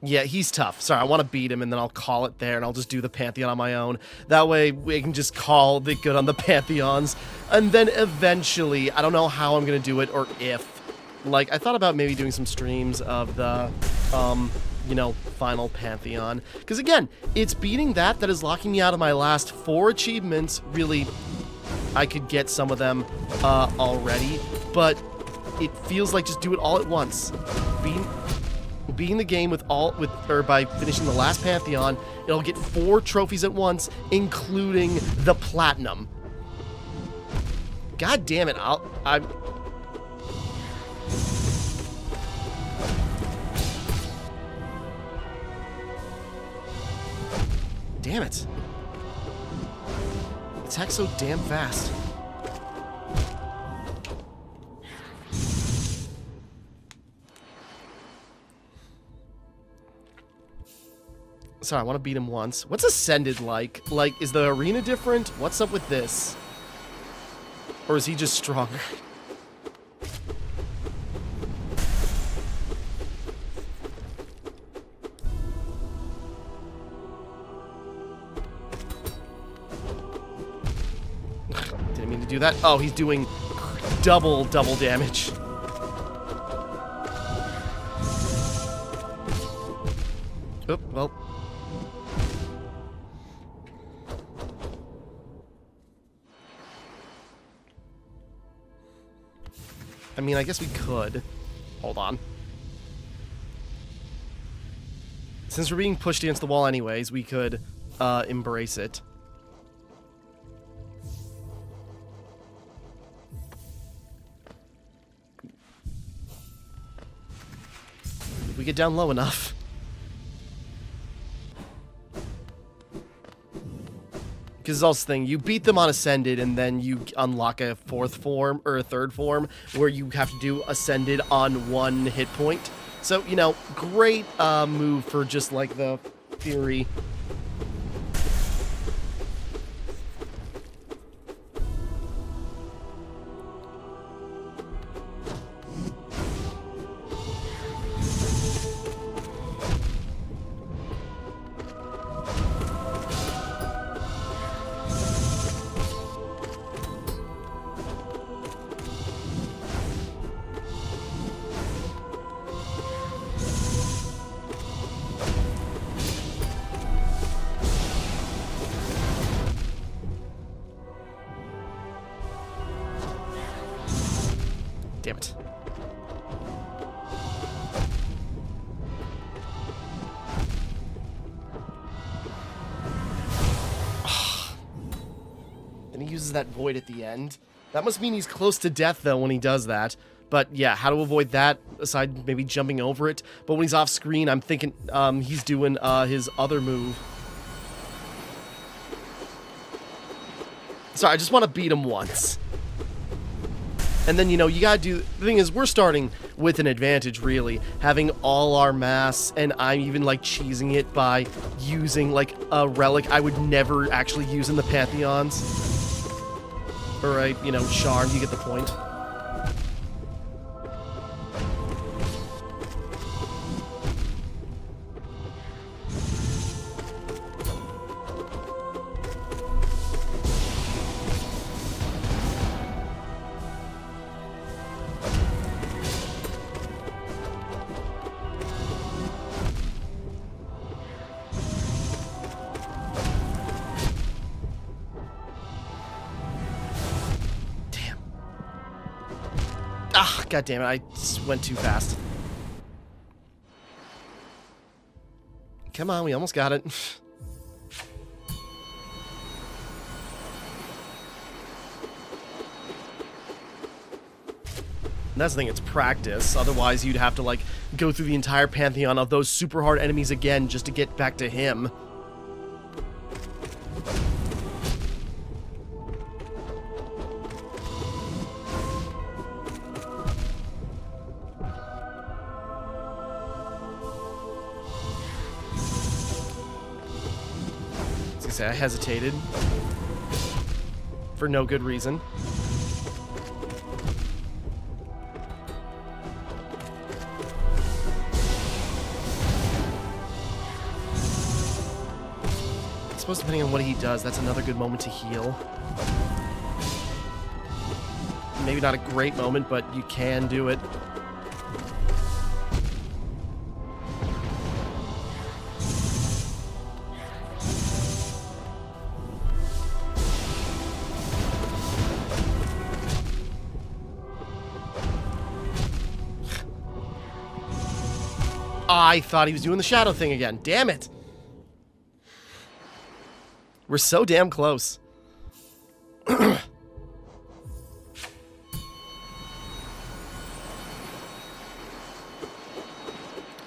S1: Yeah, he's tough. Sorry, I want to beat him, and then I'll call it there, and I'll just do the Pantheon on my own. That way, we can just call the good on the Pantheons. And then eventually, I don't know how I'm going to do it, or if. Like, I thought about maybe doing some streams of the, you know, final Pantheon. Because, again, it's beating that is locking me out of my last 4 achievements. Really, I could get some of them already. But it feels like just do it all at once. Beating the game by finishing the last Pantheon, it'll get 4 trophies at once, including the platinum. God damn it! Damn it! Attack so damn fast. Sorry, I want to beat him once. What's Ascended like? Like, is the arena different? What's up with this? Or is he just stronger? Didn't mean to do that. Oh, he's doing double damage. Oh, well. I mean, I guess we could. Hold on. Since we're being pushed against the wall anyways, we could embrace it. If we get down low enough. Because it's also the thing, you beat them on Ascended, and then you unlock a 4th form, or a 3rd form, where you have to do Ascended on 1 hit point. So, you know, great move for just, like, the Fury. Damn it. Then he uses that void at the end. That must mean he's close to death, though, when he does that. But, yeah, how to avoid that, aside maybe jumping over it. But when he's off screen, I'm thinking he's doing his other move. Sorry, I just want to beat him once. And then, you know, you gotta do... The thing is, we're starting with an advantage, really. Having all our mass, and I'm even, like, cheesing it by using, like, a relic I would never actually use in the Pantheons. Alright, you know, Charm, you get the point. Ah, god damn it, I just went too fast. Come on, we almost got it. And that's the thing, it's practice. Otherwise, you'd have to, like, go through the entire Pantheon of those super hard enemies again just to get back to him. As I say, I hesitated. For no good reason. I suppose depending on what he does, that's another good moment to heal. Maybe not a great moment, but you can do it. I thought he was doing the shadow thing again. Damn it! We're so damn close. I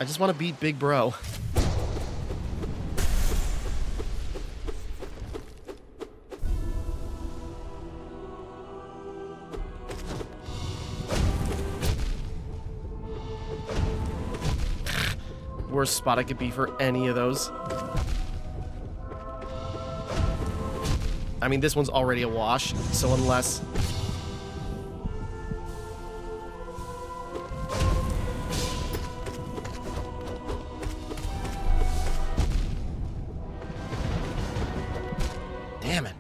S1: just want to beat Big Bro. Worst spot I could be for any of those. I mean, this one's already a wash, so unless... Damn it.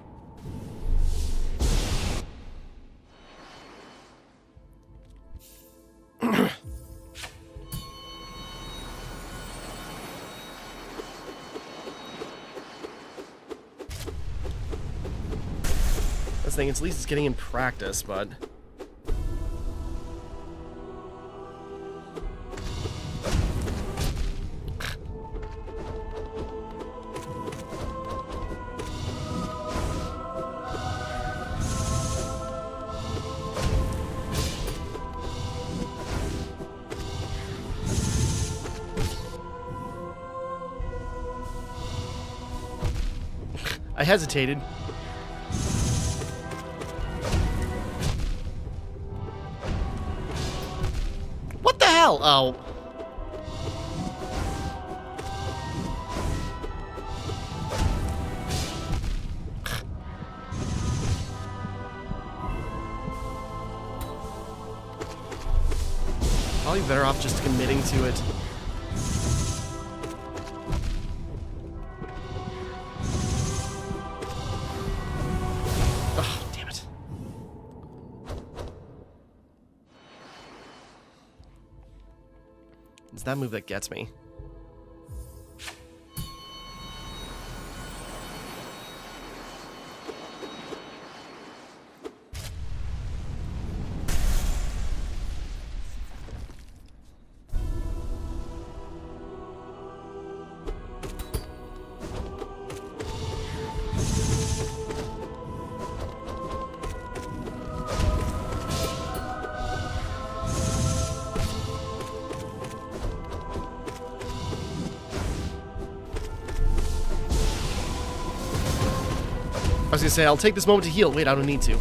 S1: Thing, at least it's getting in practice, but I hesitated. Oh. Probably better off just committing to it. Oh, damn it. It's that move that gets me. I was gonna say, I'll take this moment to heal. Wait, I don't need to.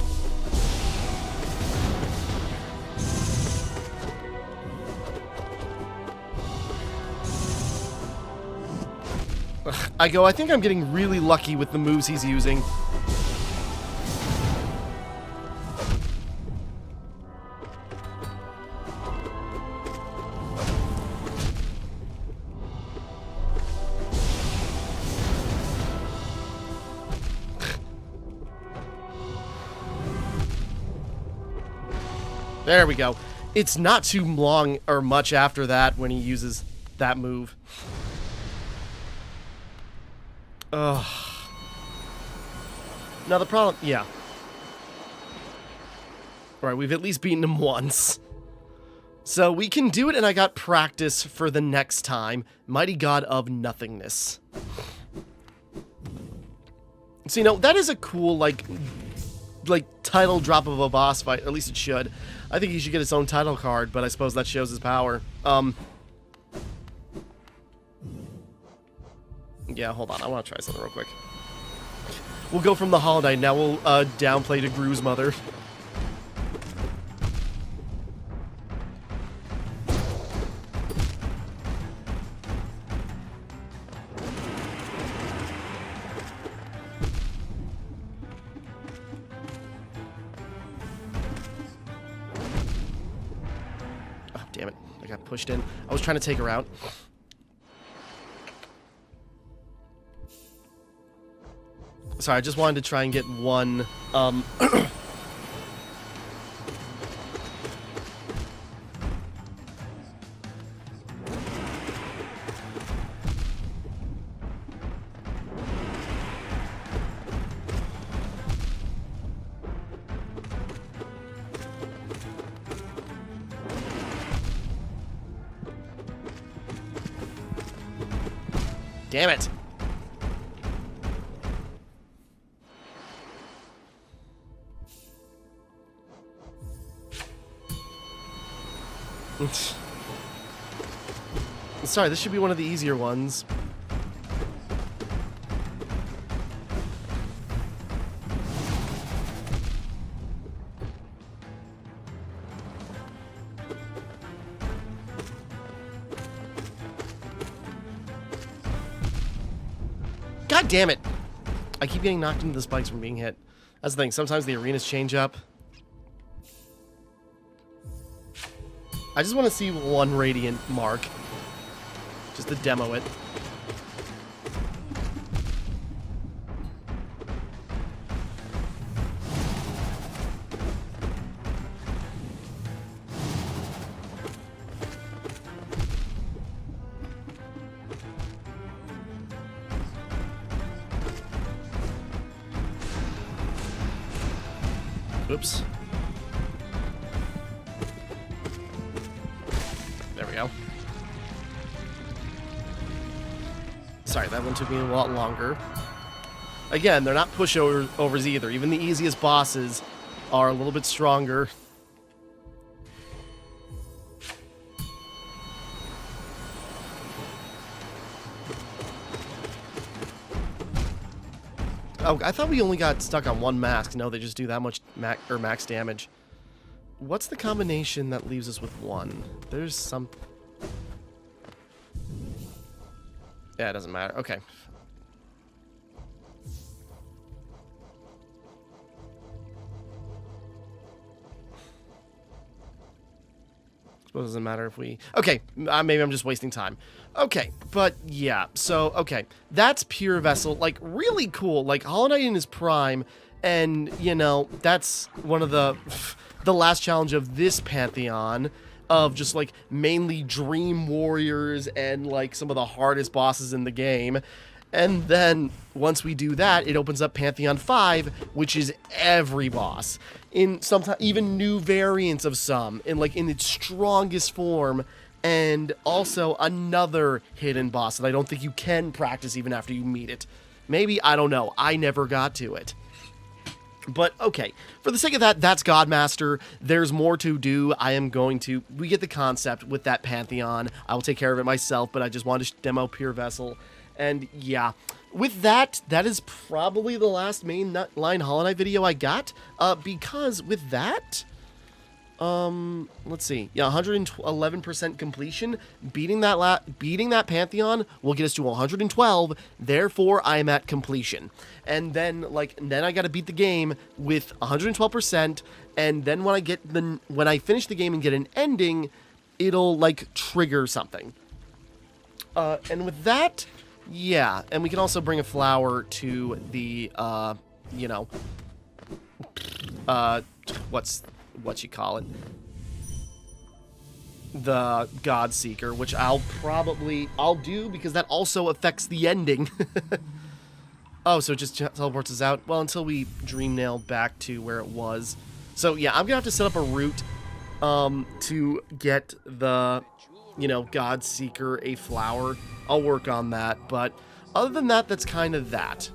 S1: I think I'm getting really lucky with the moves he's using. There we go. It's not too long or much after that when he uses that move. Ugh. Now the problem... Yeah. Alright, we've at least beaten him once. So we can do it, and I got practice for the next time. Mighty God of Nothingness. So, you know, that is a cool, like title drop of a boss fight. At least it should. I think he should get his own title card, but I suppose that shows his power. Yeah, hold on. I want to try something real quick. We'll go from the Hollow Knight. Now we'll downplay to Gru's mother. Oh, damn it. I got pushed in. I was trying to take her out. Sorry, I just wanted to try and get one, Damn it. Sorry, this should be one of the easier ones. God damn it! I keep getting knocked into the spikes from being hit. That's the thing, sometimes the arenas change up. I just want to see one Radiant mark. Just to demo it. Oops. There we go. Sorry, that one took me a lot longer. Again, they're not pushovers either. Even the easiest bosses are a little bit stronger. Oh, I thought we only got stuck on one mask. No, they just do that much max damage. What's the combination that leaves us with one? There's some... Yeah, it doesn't matter. Okay. Suppose it doesn't matter if we... Okay, maybe I'm just wasting time. Okay, but yeah, so, okay. That's Pure Vessel. Like, really cool. Like, Hollow Knight in his prime, and, you know, that's one of the last challenge of this Pantheon, of just, like, mainly Dream Warriors and, like, some of the hardest bosses in the game. And then, once we do that, it opens up Pantheon 5, which is every boss. In sometimes even new variants of some, in its strongest form, and also another hidden boss that I don't think you can practice even after you meet it. Maybe, I don't know. I never got to it. But, okay, for the sake of that, that's Godmaster. There's more to do. We get the concept with that Pantheon. I will take care of it myself, but I just wanted to demo Pure Vessel. And, yeah, with that, that is probably the last mainline Hollow Knight video I got, because with that, let's see, yeah, 111% completion, beating that Pantheon will get us to 112, therefore I am at completion. And then, then I gotta beat the game with 112%, and then when I finish the game and get an ending, it'll, trigger something. And with that... Yeah, and we can also bring a flower to the, you know, what you call it? The God Seeker, which I'll do because that also affects the ending. Oh, so it just teleports us out? Well, until we dream nail back to where it was. So, yeah, I'm gonna have to set up a route to get the, you know, God Seeker a flower. I'll work on that, but other than that, that's kind of that.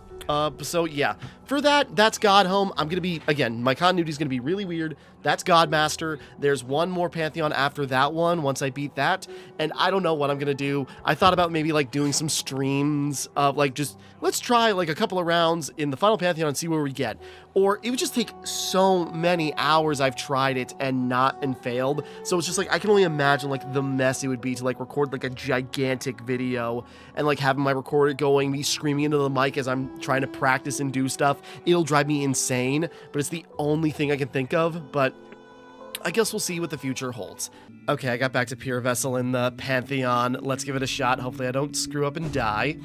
S1: So yeah, for that's God Home. I'm going to be, again, my continuity is going to be really weird. That's Godmaster. There's one more Pantheon after that one, once I beat that, and I don't know what I'm going to do. I thought about maybe, like, doing some streams of, like, just, let's try, like, a couple of rounds in the final Pantheon and see where we get. Or it would just take so many hours I've tried it and failed. So it's just, like, I can only imagine, like, the mess it would be to, like, record, like, a gigantic video and, like, having my recorder going, me screaming into the mic as I'm trying to practice and do stuff. It'll drive me insane, but it's the only thing I can think of, but I guess we'll see what the future holds. Okay, I got back to Pure Vessel in the Pantheon. Let's give it a shot. Hopefully I don't screw up and die.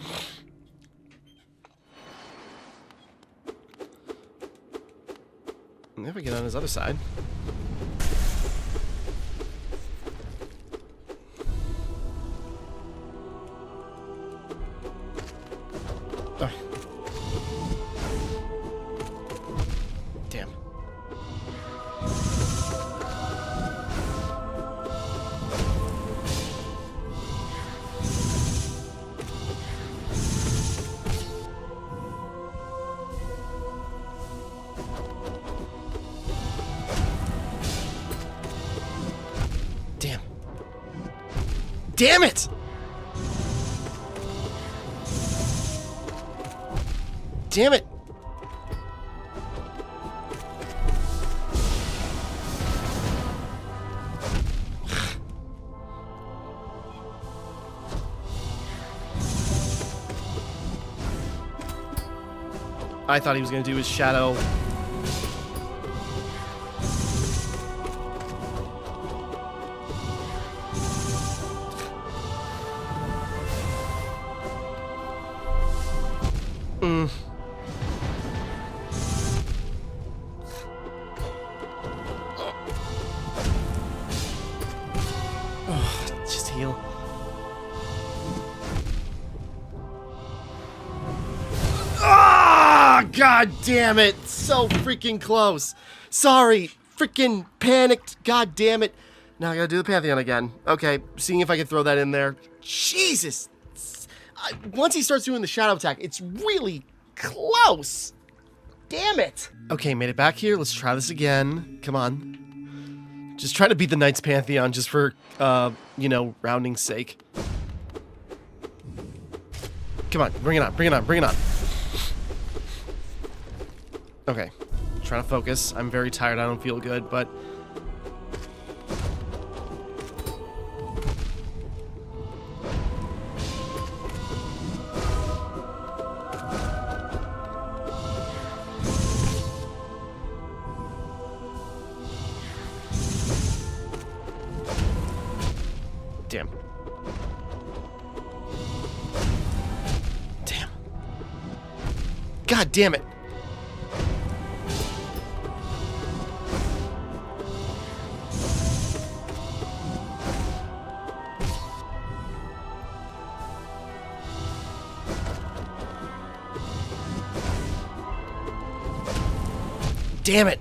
S1: And if we get on his other side. Oh. Damn. Damn it! Damn it! I thought he was going to do his shadow. Just heal. Ah, God damn it. So freaking close. Sorry. Freaking panicked. God damn it. Now I gotta do the Pantheon again. Okay, seeing if I can throw that in there. Jesus. Once he starts doing the shadow attack, it's really close. Damn it. Okay, made it back here. Let's try this again. Come on. Just try to beat the Knight's Pantheon just for, you know, rounding's sake. Come on, bring it on, bring it on, bring it on. Okay, trying to focus. I'm very tired, I don't feel good, but... Damn. Damn. God damn it. Damn it.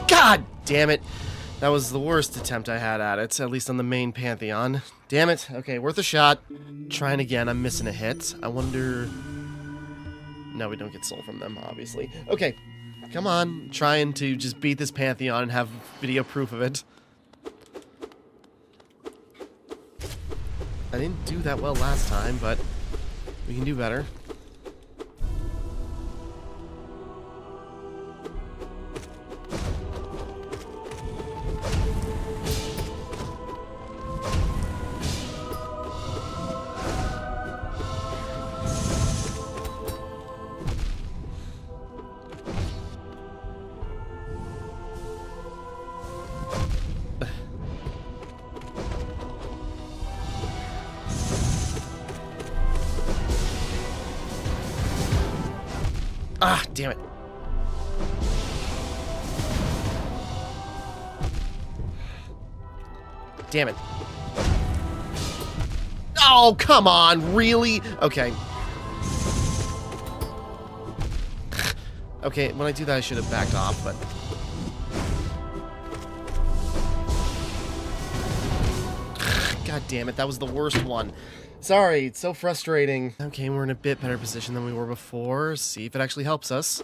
S1: God damn it. That was the worst attempt I had at it, at least on the main Pantheon. Damn it. Okay, worth a shot. Trying again. I'm missing a hit. I wonder... No, we don't get soul from them, obviously. Okay, come on. Trying to just beat this Pantheon and have video proof of it. I didn't do that well last time, but we can do better. Ah, damn it. Damn it. Oh, come on, really? Okay. Okay, when I do that, I should have backed off, but... God damn it, that was the worst one. Sorry, it's so frustrating. Okay, we're in a bit better position than we were before. See if it actually helps us.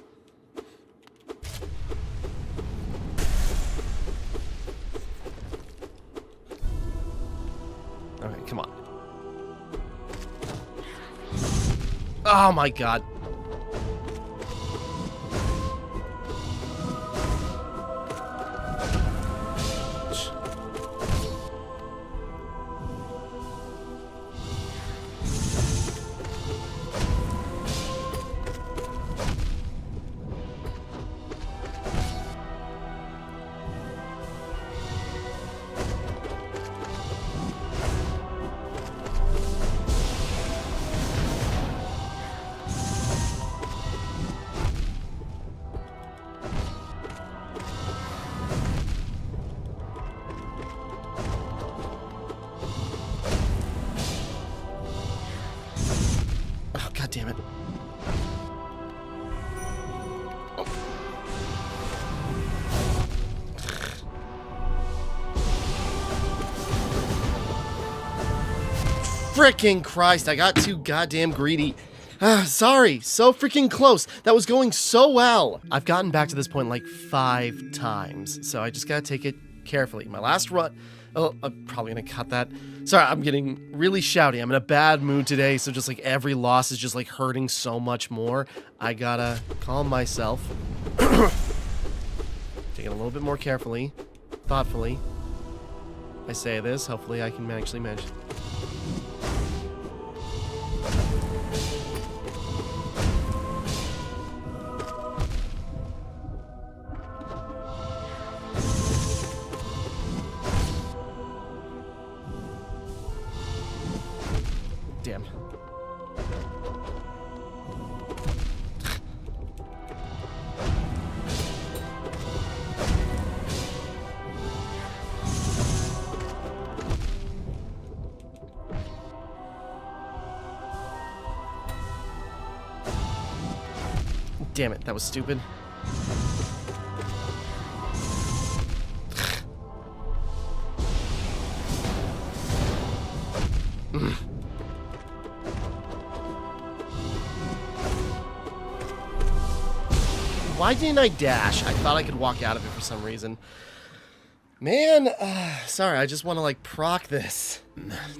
S1: Okay, come on. Oh my god. God damn it. Oh. Frickin' Christ, I got too goddamn greedy. Sorry, so freaking close. That was going so well. I've gotten back to this point like 5 times, so I just gotta take it carefully. My last run... Oh, I'm probably gonna cut that. Sorry, I'm getting really shouty. I'm in a bad mood today, so just like every loss is just like hurting so much more. I gotta calm myself. Take it a little bit more carefully, thoughtfully. I say this, hopefully I can actually manage. Damn. Damn it, that was stupid. Why didn't I dash? I thought I could walk out of it for some reason. Man, sorry, I just want to like proc this.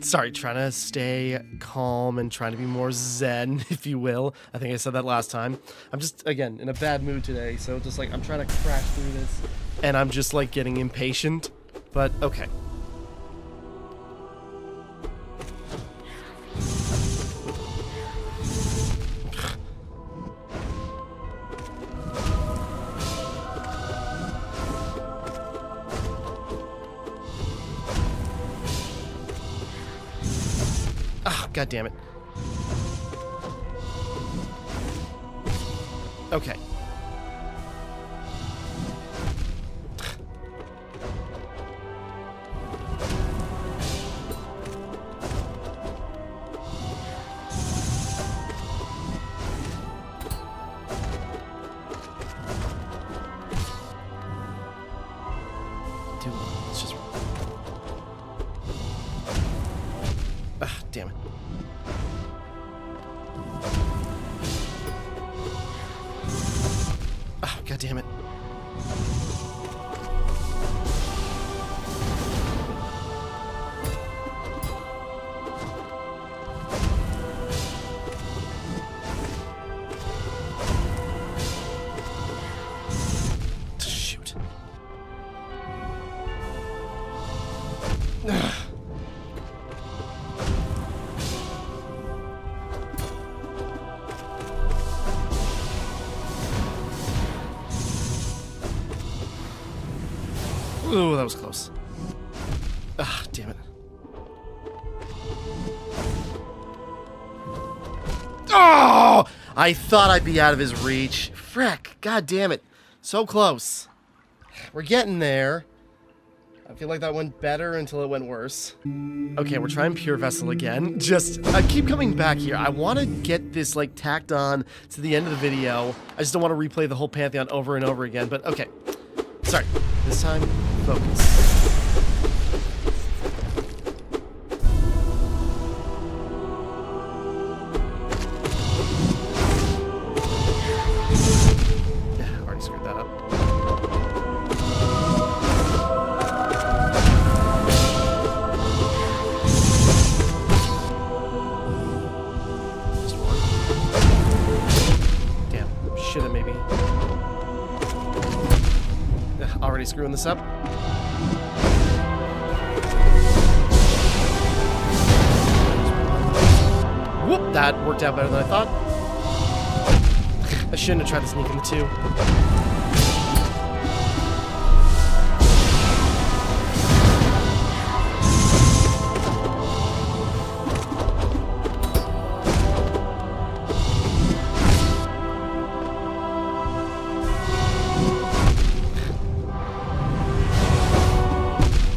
S1: Sorry, trying to stay calm and trying to be more zen, if you will. I think I said that last time. I'm just, again, in a bad mood today, so just like I'm trying to crash through this. And I'm just like getting impatient, but okay. God damn it. Okay. Dude, let's just... damn it. God damn it. Shoot. Ooh, that was close. Ah, damn it. Oh! I thought I'd be out of his reach. Frick. God damn it. So close. We're getting there. I feel like that went better until it went worse. Okay, we're trying Pure Vessel again. I keep coming back here. I want to get this, like, tacked on to the end of the video. I just don't want to replay the whole Pantheon over and over again, but okay. Sorry. This time, focus. Already screwing this up. Whoop! That worked out better than I thought. I shouldn't have tried to sneak in the two.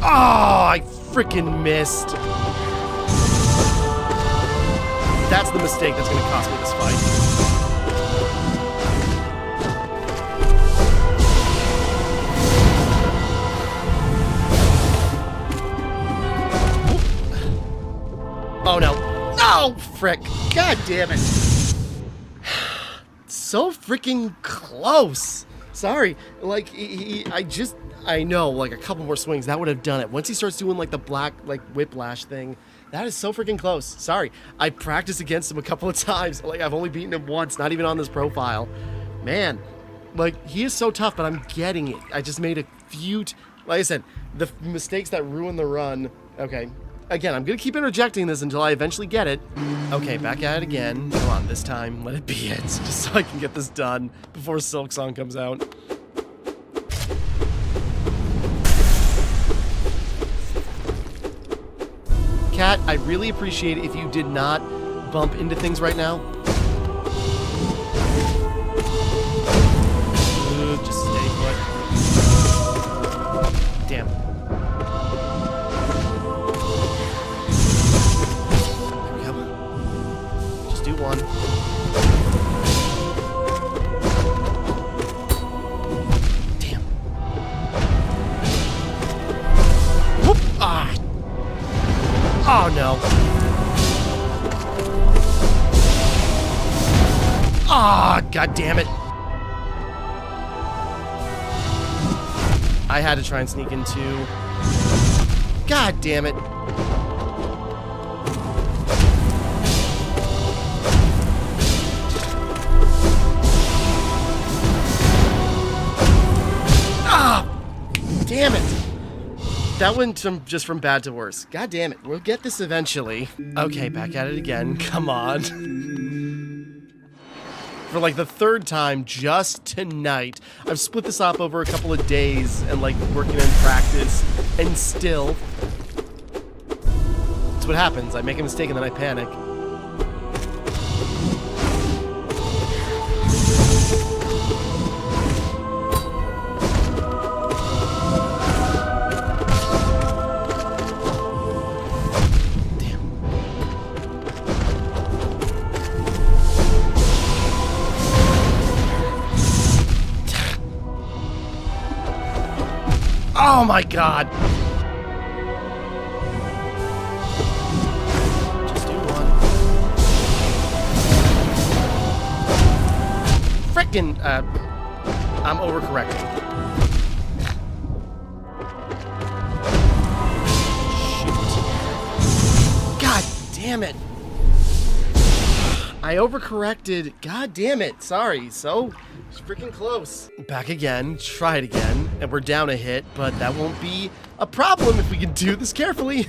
S1: Oh, I freaking missed. That's the mistake that's going to cost me this fight. Oh, no. No, frick. God damn it. So freaking close. Sorry. Like, I know, like, a couple more swings, that would have done it. Once he starts doing, like, the black, like, whiplash thing, that is so freaking close. Sorry. I practiced against him a couple of times. Like, I've only beaten him once, not even on this profile. Man, like, he is so tough, but I'm getting it. I just made a few, like I said, the mistakes that ruin the run. Okay. Again, I'm going to keep interjecting this until I eventually get it. Okay, back at it again. Come on, this time, let it be it. Just so I can get this done before Silk Song comes out. Cat, I really appreciate it if you did not bump into things right now. Just stay put. Damn. There we go. Just do one. Damn. Whoop! Ah! Oh, no. Ah, god damn it. I had to try and sneak into. God damn it. Ah, damn it. That went just from bad to worse. God damn it. We'll get this eventually. Okay, back at it again. Come on. For like the third time just tonight. I've split this up over a couple of days and like working in practice. And still. That's what happens. I make a mistake and then I panic. Oh my god! Just do one. Frickin', I'm overcorrecting. Shoot. God damn it! I overcorrected. God damn it. Sorry. So freaking close. Back again. Try it again. And we're down a hit, but that won't be a problem if we can do this carefully.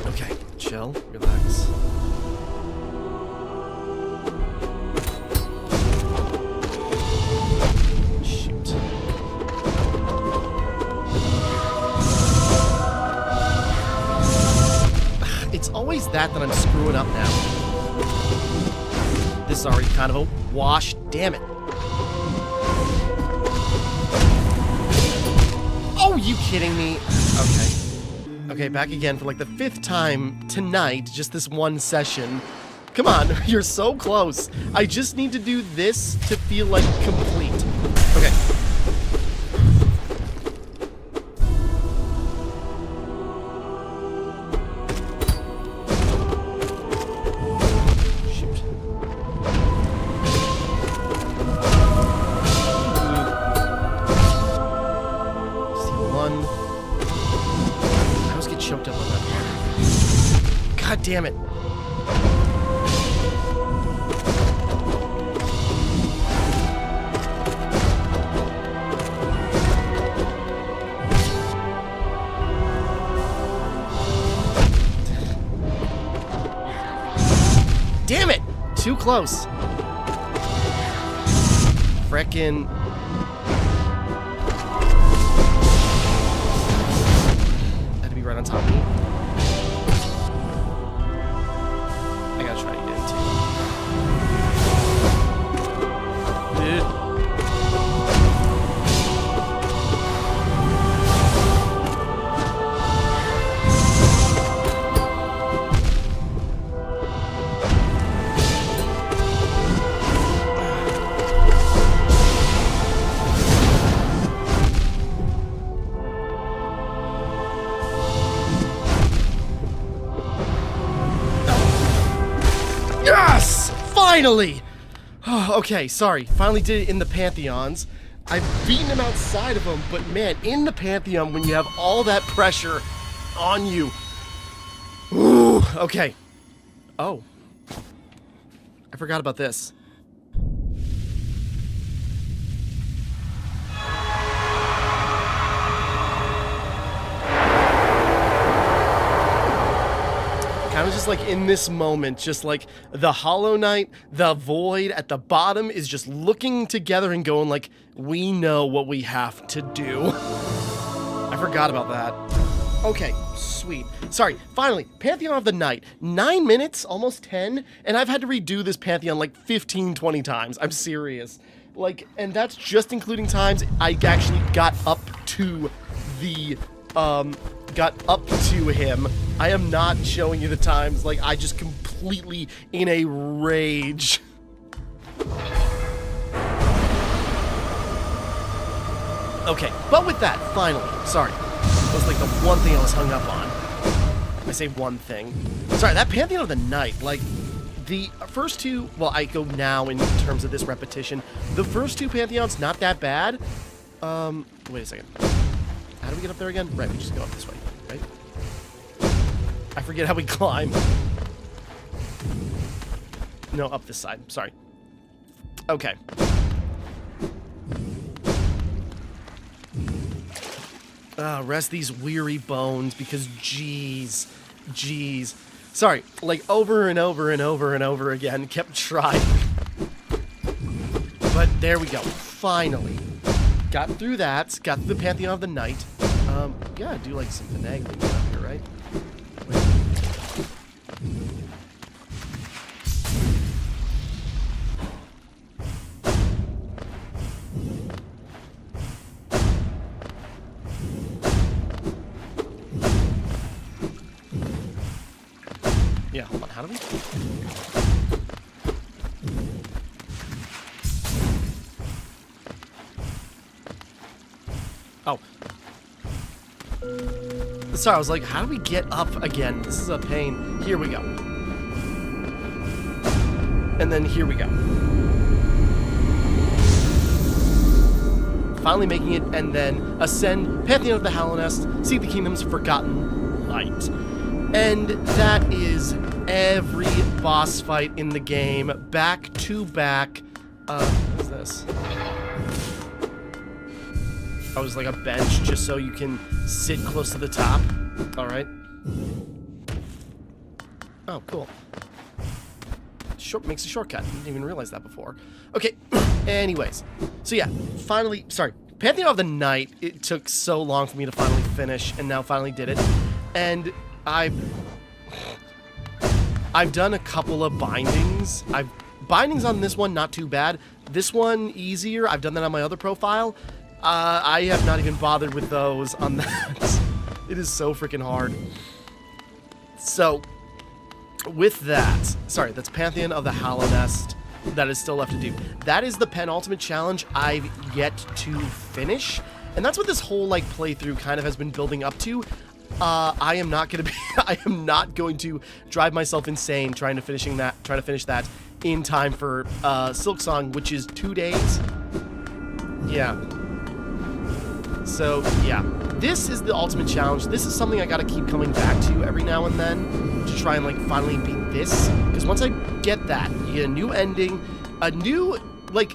S1: Okay. Chill. Relax. Shoot. It's always that I'm screwing up now. This is already kind of a wash. Damn it. you kidding me? Okay. Okay, back again for like the 5th time tonight, just this one session. Come on, you're so close. I just need to do this to feel like complete. Okay. God damn it. Damn it! Too close. Frickin'. Had to be right on top of me. I gotta try to get it too. Yes! Finally! Oh, okay, sorry. Finally did it in the Pantheons. I've beaten him outside of them, but man, in the Pantheon, when you have all that pressure on you. Ooh, okay. Oh. I forgot about this. Kind of just like in this moment, just like the Hollow Knight, the Void at the bottom is just looking together and going like, we know what we have to do. I forgot about that. Okay, sweet. Sorry, finally, Pantheon of the Night. 9 minutes, almost 10, and I've had to redo this Pantheon like 15, 20 times. I'm serious. Like, and that's just including times I actually got up to the, got up to him. I am not showing you the times, like, I just completely in a rage. Okay, but with that, finally, sorry, that was like the one thing I was hung up on. I say one thing. Sorry, that Pantheon of the Night, like, the first two, well, I go now in terms of this repetition, the first two Pantheons, not that bad. Wait a second. How do we get up there again? Right, we just go up this way, right? I forget how we climb. No, up this side. Sorry. Okay. Rest these weary bones because jeez. Sorry, like over and over and over and over again, kept trying. But there we go. Finally. Got through that. Got through the Pantheon of the Night. Gotta do like some finagling up here, right? Wait. Yeah, hold on. How do we? Oh. Sorry, I was like, how do we get up again? This is a pain. Here we go. And then here we go. Finally making it, and then ascend, Pantheon of the Hallownest, seek the kingdom's forgotten light. And that is every boss fight in the game, back to back. What is this? Oh, it's like a bench just so you can sit close to the top. Alright. Oh, cool. Makes a shortcut. Didn't even realize that before. Okay, anyways. So yeah, finally, sorry. Pantheon of the Night, it took so long for me to finally finish, and now finally did it. And I've done a couple of bindings. Bindings on this one, not too bad. This one, easier. I've done that on my other profile. I have not even bothered with those on that. It is so freaking hard. So, with that, sorry, that's Pantheon of the Hollow Nest. That is still left to do. That is the penultimate challenge I've yet to finish, and that's what this whole like playthrough kind of has been building up to. I am not going to drive myself insane trying to finish that in time for Silksong, which is 2 days. Yeah. So yeah, this is the ultimate challenge. This is something I gotta keep coming back to every now and then to try and like finally beat this. Because once I get that, you get a new ending, a new like.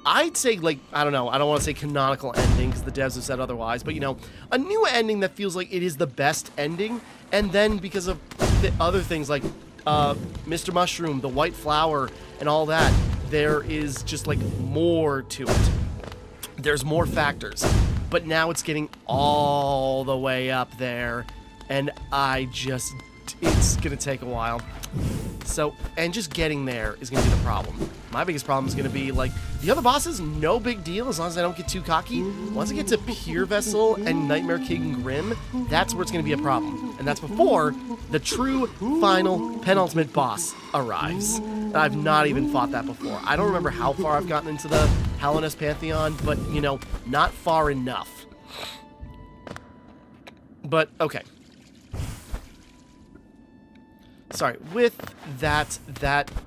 S1: I'd say, like, I don't know, I don't want to say canonical ending, because the devs have said otherwise, but, you know, a new ending that feels like it is the best ending, and then because of the other things like Mr. Mushroom, the White Flower, and all that, there is just, like, more to it. There's more factors, but now it's getting all the way up there, and it's gonna take a while. So, and just getting there is going to be the problem. My biggest problem is going to be, like, the other bosses, no big deal as long as I don't get too cocky. Once I get to Pure Vessel and Nightmare King Grim, that's where it's going to be a problem. And that's before the true, final, penultimate boss arrives. And I've not even fought that before. I don't remember how far I've gotten into the Hollow Nest Pantheon, but, you know, not far enough. But, okay. Sorry, with that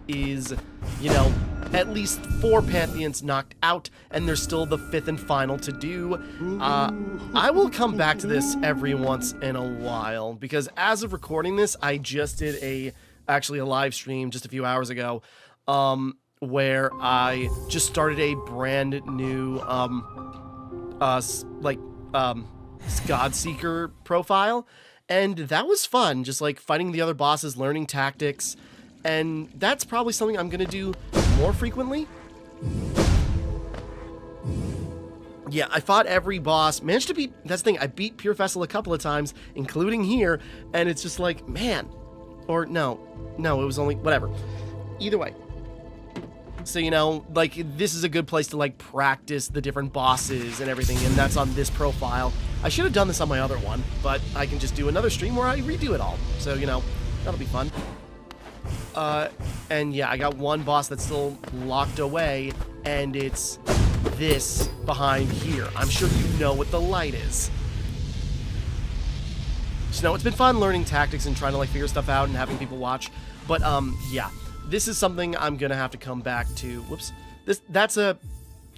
S1: is, you know, at least 4 Pantheons knocked out, and there's still the 5th and final to do. I will come back to this every once in a while, because as of recording this, I just did actually a live stream just a few hours ago, where I just started a brand new, Godseeker profile. And that was fun, just like fighting the other bosses, learning tactics, and that's probably something I'm going to do more frequently. Yeah, I fought every boss, managed to beat, that's the thing, I beat Pure Vessel a couple of times, including here, and it's just like, man, or no, it was only, whatever. Either way. So, you know, like, this is a good place to, like, practice the different bosses and everything, and that's on this profile. I should have done this on my other one, but I can just do another stream where I redo it all. So, you know, that'll be fun. And yeah, I got one boss that's still locked away, and it's this behind here. I'm sure you know what the light is. So, no, it's been fun learning tactics and trying to, like, figure stuff out and having people watch. But, yeah. This is something I'm going to have to come back to. Whoops. That's a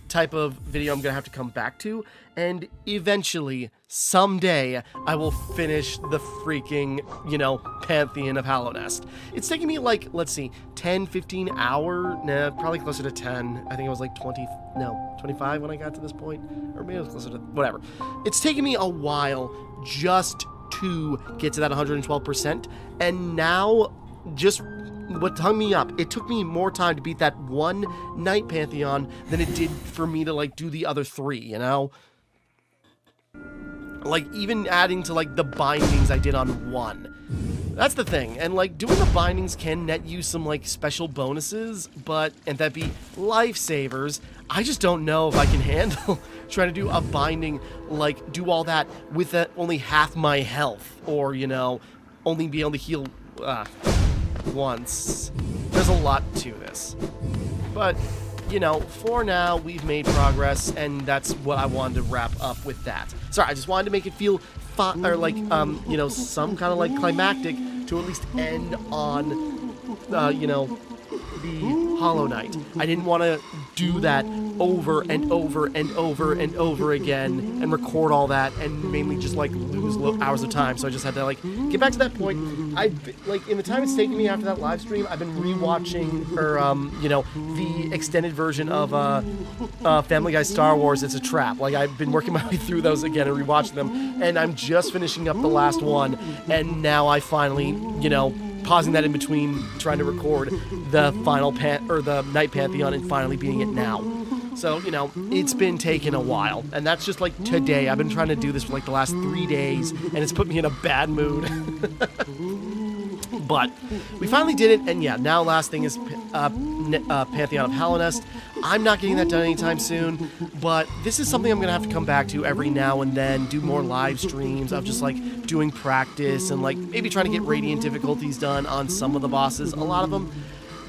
S1: type of video I'm going to have to come back to. And eventually, someday, I will finish the freaking, you know, Pantheon of Hollow Nest. It's taking me, like, let's see, 10, 15 hours? Nah, probably closer to 10. I think it was like 25 when I got to this point. Or maybe it was closer to, whatever. It's taking me a while just to get to that 112%. And now, just what hung me up, it took me more time to beat that one Night Pantheon than it did for me to, like, do the other 3, you know? Like, even adding to, like, the bindings I did on 1. That's the thing, and, like, doing the bindings can net you some, like, special bonuses, and that'd be lifesavers. I just don't know if I can handle trying to do a binding, like, do all that with only half my health, or, you know, only be able to heal, once. There's a lot to this. But, you know, for now, we've made progress, and that's what I wanted to wrap up with that. Sorry, I just wanted to make it feel or like, you know, some kind of, like, climactic to at least end on, you know, the Hollow Knight. I didn't want to do that over and over and over and over again and record all that and mainly just, like, lose hours of time. So I just had to, like, get back to that point. Like, in the time it's taken me after that live stream, I've been rewatching, you know, the extended version of Family Guy Star Wars It's a Trap. Like, I've been working my way through those again and rewatching them, and I'm just finishing up the last one, and now I finally, you know, pausing that in between trying to record the final the Night Pantheon and finally beating it now. So, you know, it's been taking a while, and that's just like today. I've been trying to do this for like the last 3 days, and it's put me in a bad mood. But we finally did it, and yeah, now last thing is Pantheon of Hollow Nest. I'm not getting that done anytime soon, but this is something I'm going to have to come back to every now and then, do more live streams of just, like, doing practice and, like, maybe trying to get Radiant difficulties done on some of the bosses, a lot of them.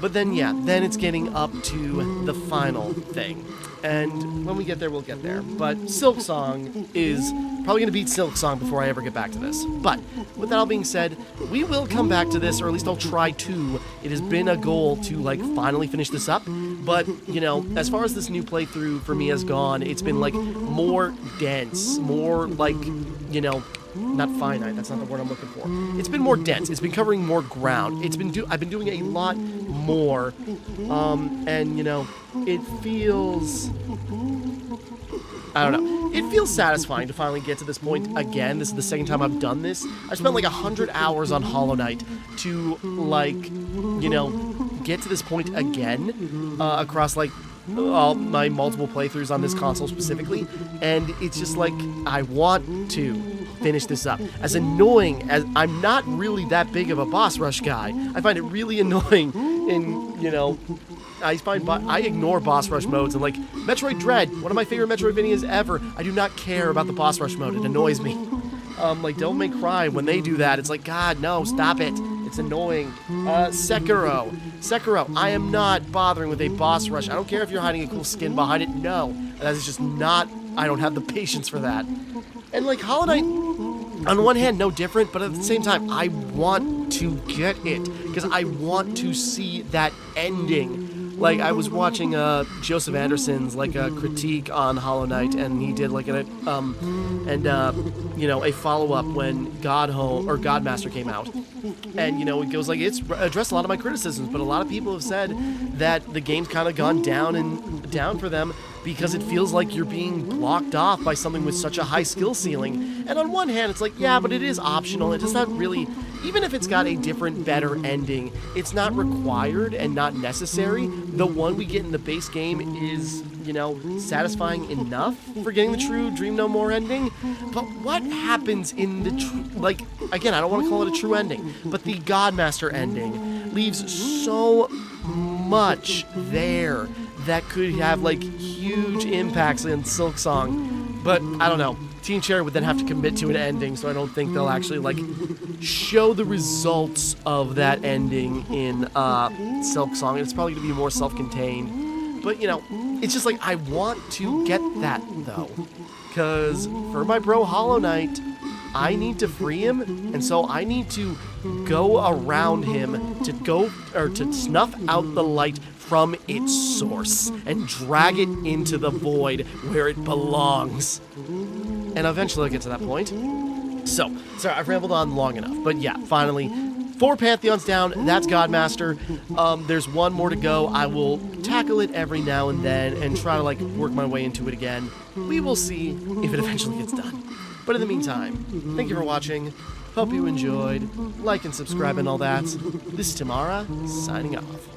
S1: But then, yeah, then it's getting up to the final thing. And when we get there, we'll get there. But Silksong is probably going to beat Silksong before I ever get back to this. But with that all being said, we will come back to this, or at least I'll try to. It has been a goal to, like, finally finish this up. But, you know, as far as this new playthrough for me has gone, it's been, like, more dense, more, like, you know, not finite, that's not the word I'm looking for. It's been more dense. It's been covering more ground. I've been doing a lot more, and, you know, it feels, I don't know. It feels satisfying to finally get to this point again. This is the second time I've done this. I spent like 100 hours on Hollow Knight to, like, you know, get to this point again, across, like, all my multiple playthroughs on this console specifically, and it's just like, I want to finish this up. As annoying as, I'm not really that big of a boss rush guy. I find it really annoying in, you know, I ignore boss rush modes, and, like, Metroid Dread, one of my favorite Metroidvanias ever, I do not care about the boss rush mode. It annoys me. Like, Devil May Cry, when they do that, it's like, God, no, stop it. It's annoying. Sekiro, I am not bothering with a boss rush. I don't care if you're hiding a cool skin behind it. No, that is just not, I don't have the patience for that. And, like, Hollow Knight, on one hand, no different, but at the same time, I want to get it, because I want to see that ending. Like, I was watching Joseph Anderson's, like, a critique on Hollow Knight, and he did, like, you know, a follow-up when Godmaster came out. And, you know, it goes like, it's addressed a lot of my criticisms, but a lot of people have said that the game's kind of gone down for them because it feels like you're being blocked off by something with such a high skill ceiling. And on one hand, it's like, yeah, but it is optional. It does not really, even if it's got a different, better ending, it's not required and not necessary. The one we get in the base game is, you know, satisfying enough for getting the true Dream No More ending. But what happens in the, like, again, I don't want to call it a true ending, but the Godmaster ending leaves so much there that could have, like, huge impacts on Silksong. But I don't know. Team Cherry would then have to commit to an ending, so I don't think they'll actually, like, show the results of that ending in Silksong. It's probably going to be more self-contained. But, you know, it's just like, I want to get that, though. Because for my bro Hollow Knight, I need to free him, and so I need to go around him to snuff out the light from its source and drag it into the void where it belongs. And eventually I'll get to that point. So, sorry, I've rambled on long enough, but yeah, finally, 4 Pantheons down, that's Godmaster. There's one more to go. I will tackle it every now and then and try to, like, work my way into it again. We will see if it eventually gets done. But in the meantime, thank you for watching. Hope you enjoyed. Like and subscribe and all that. This is Timmara, signing off.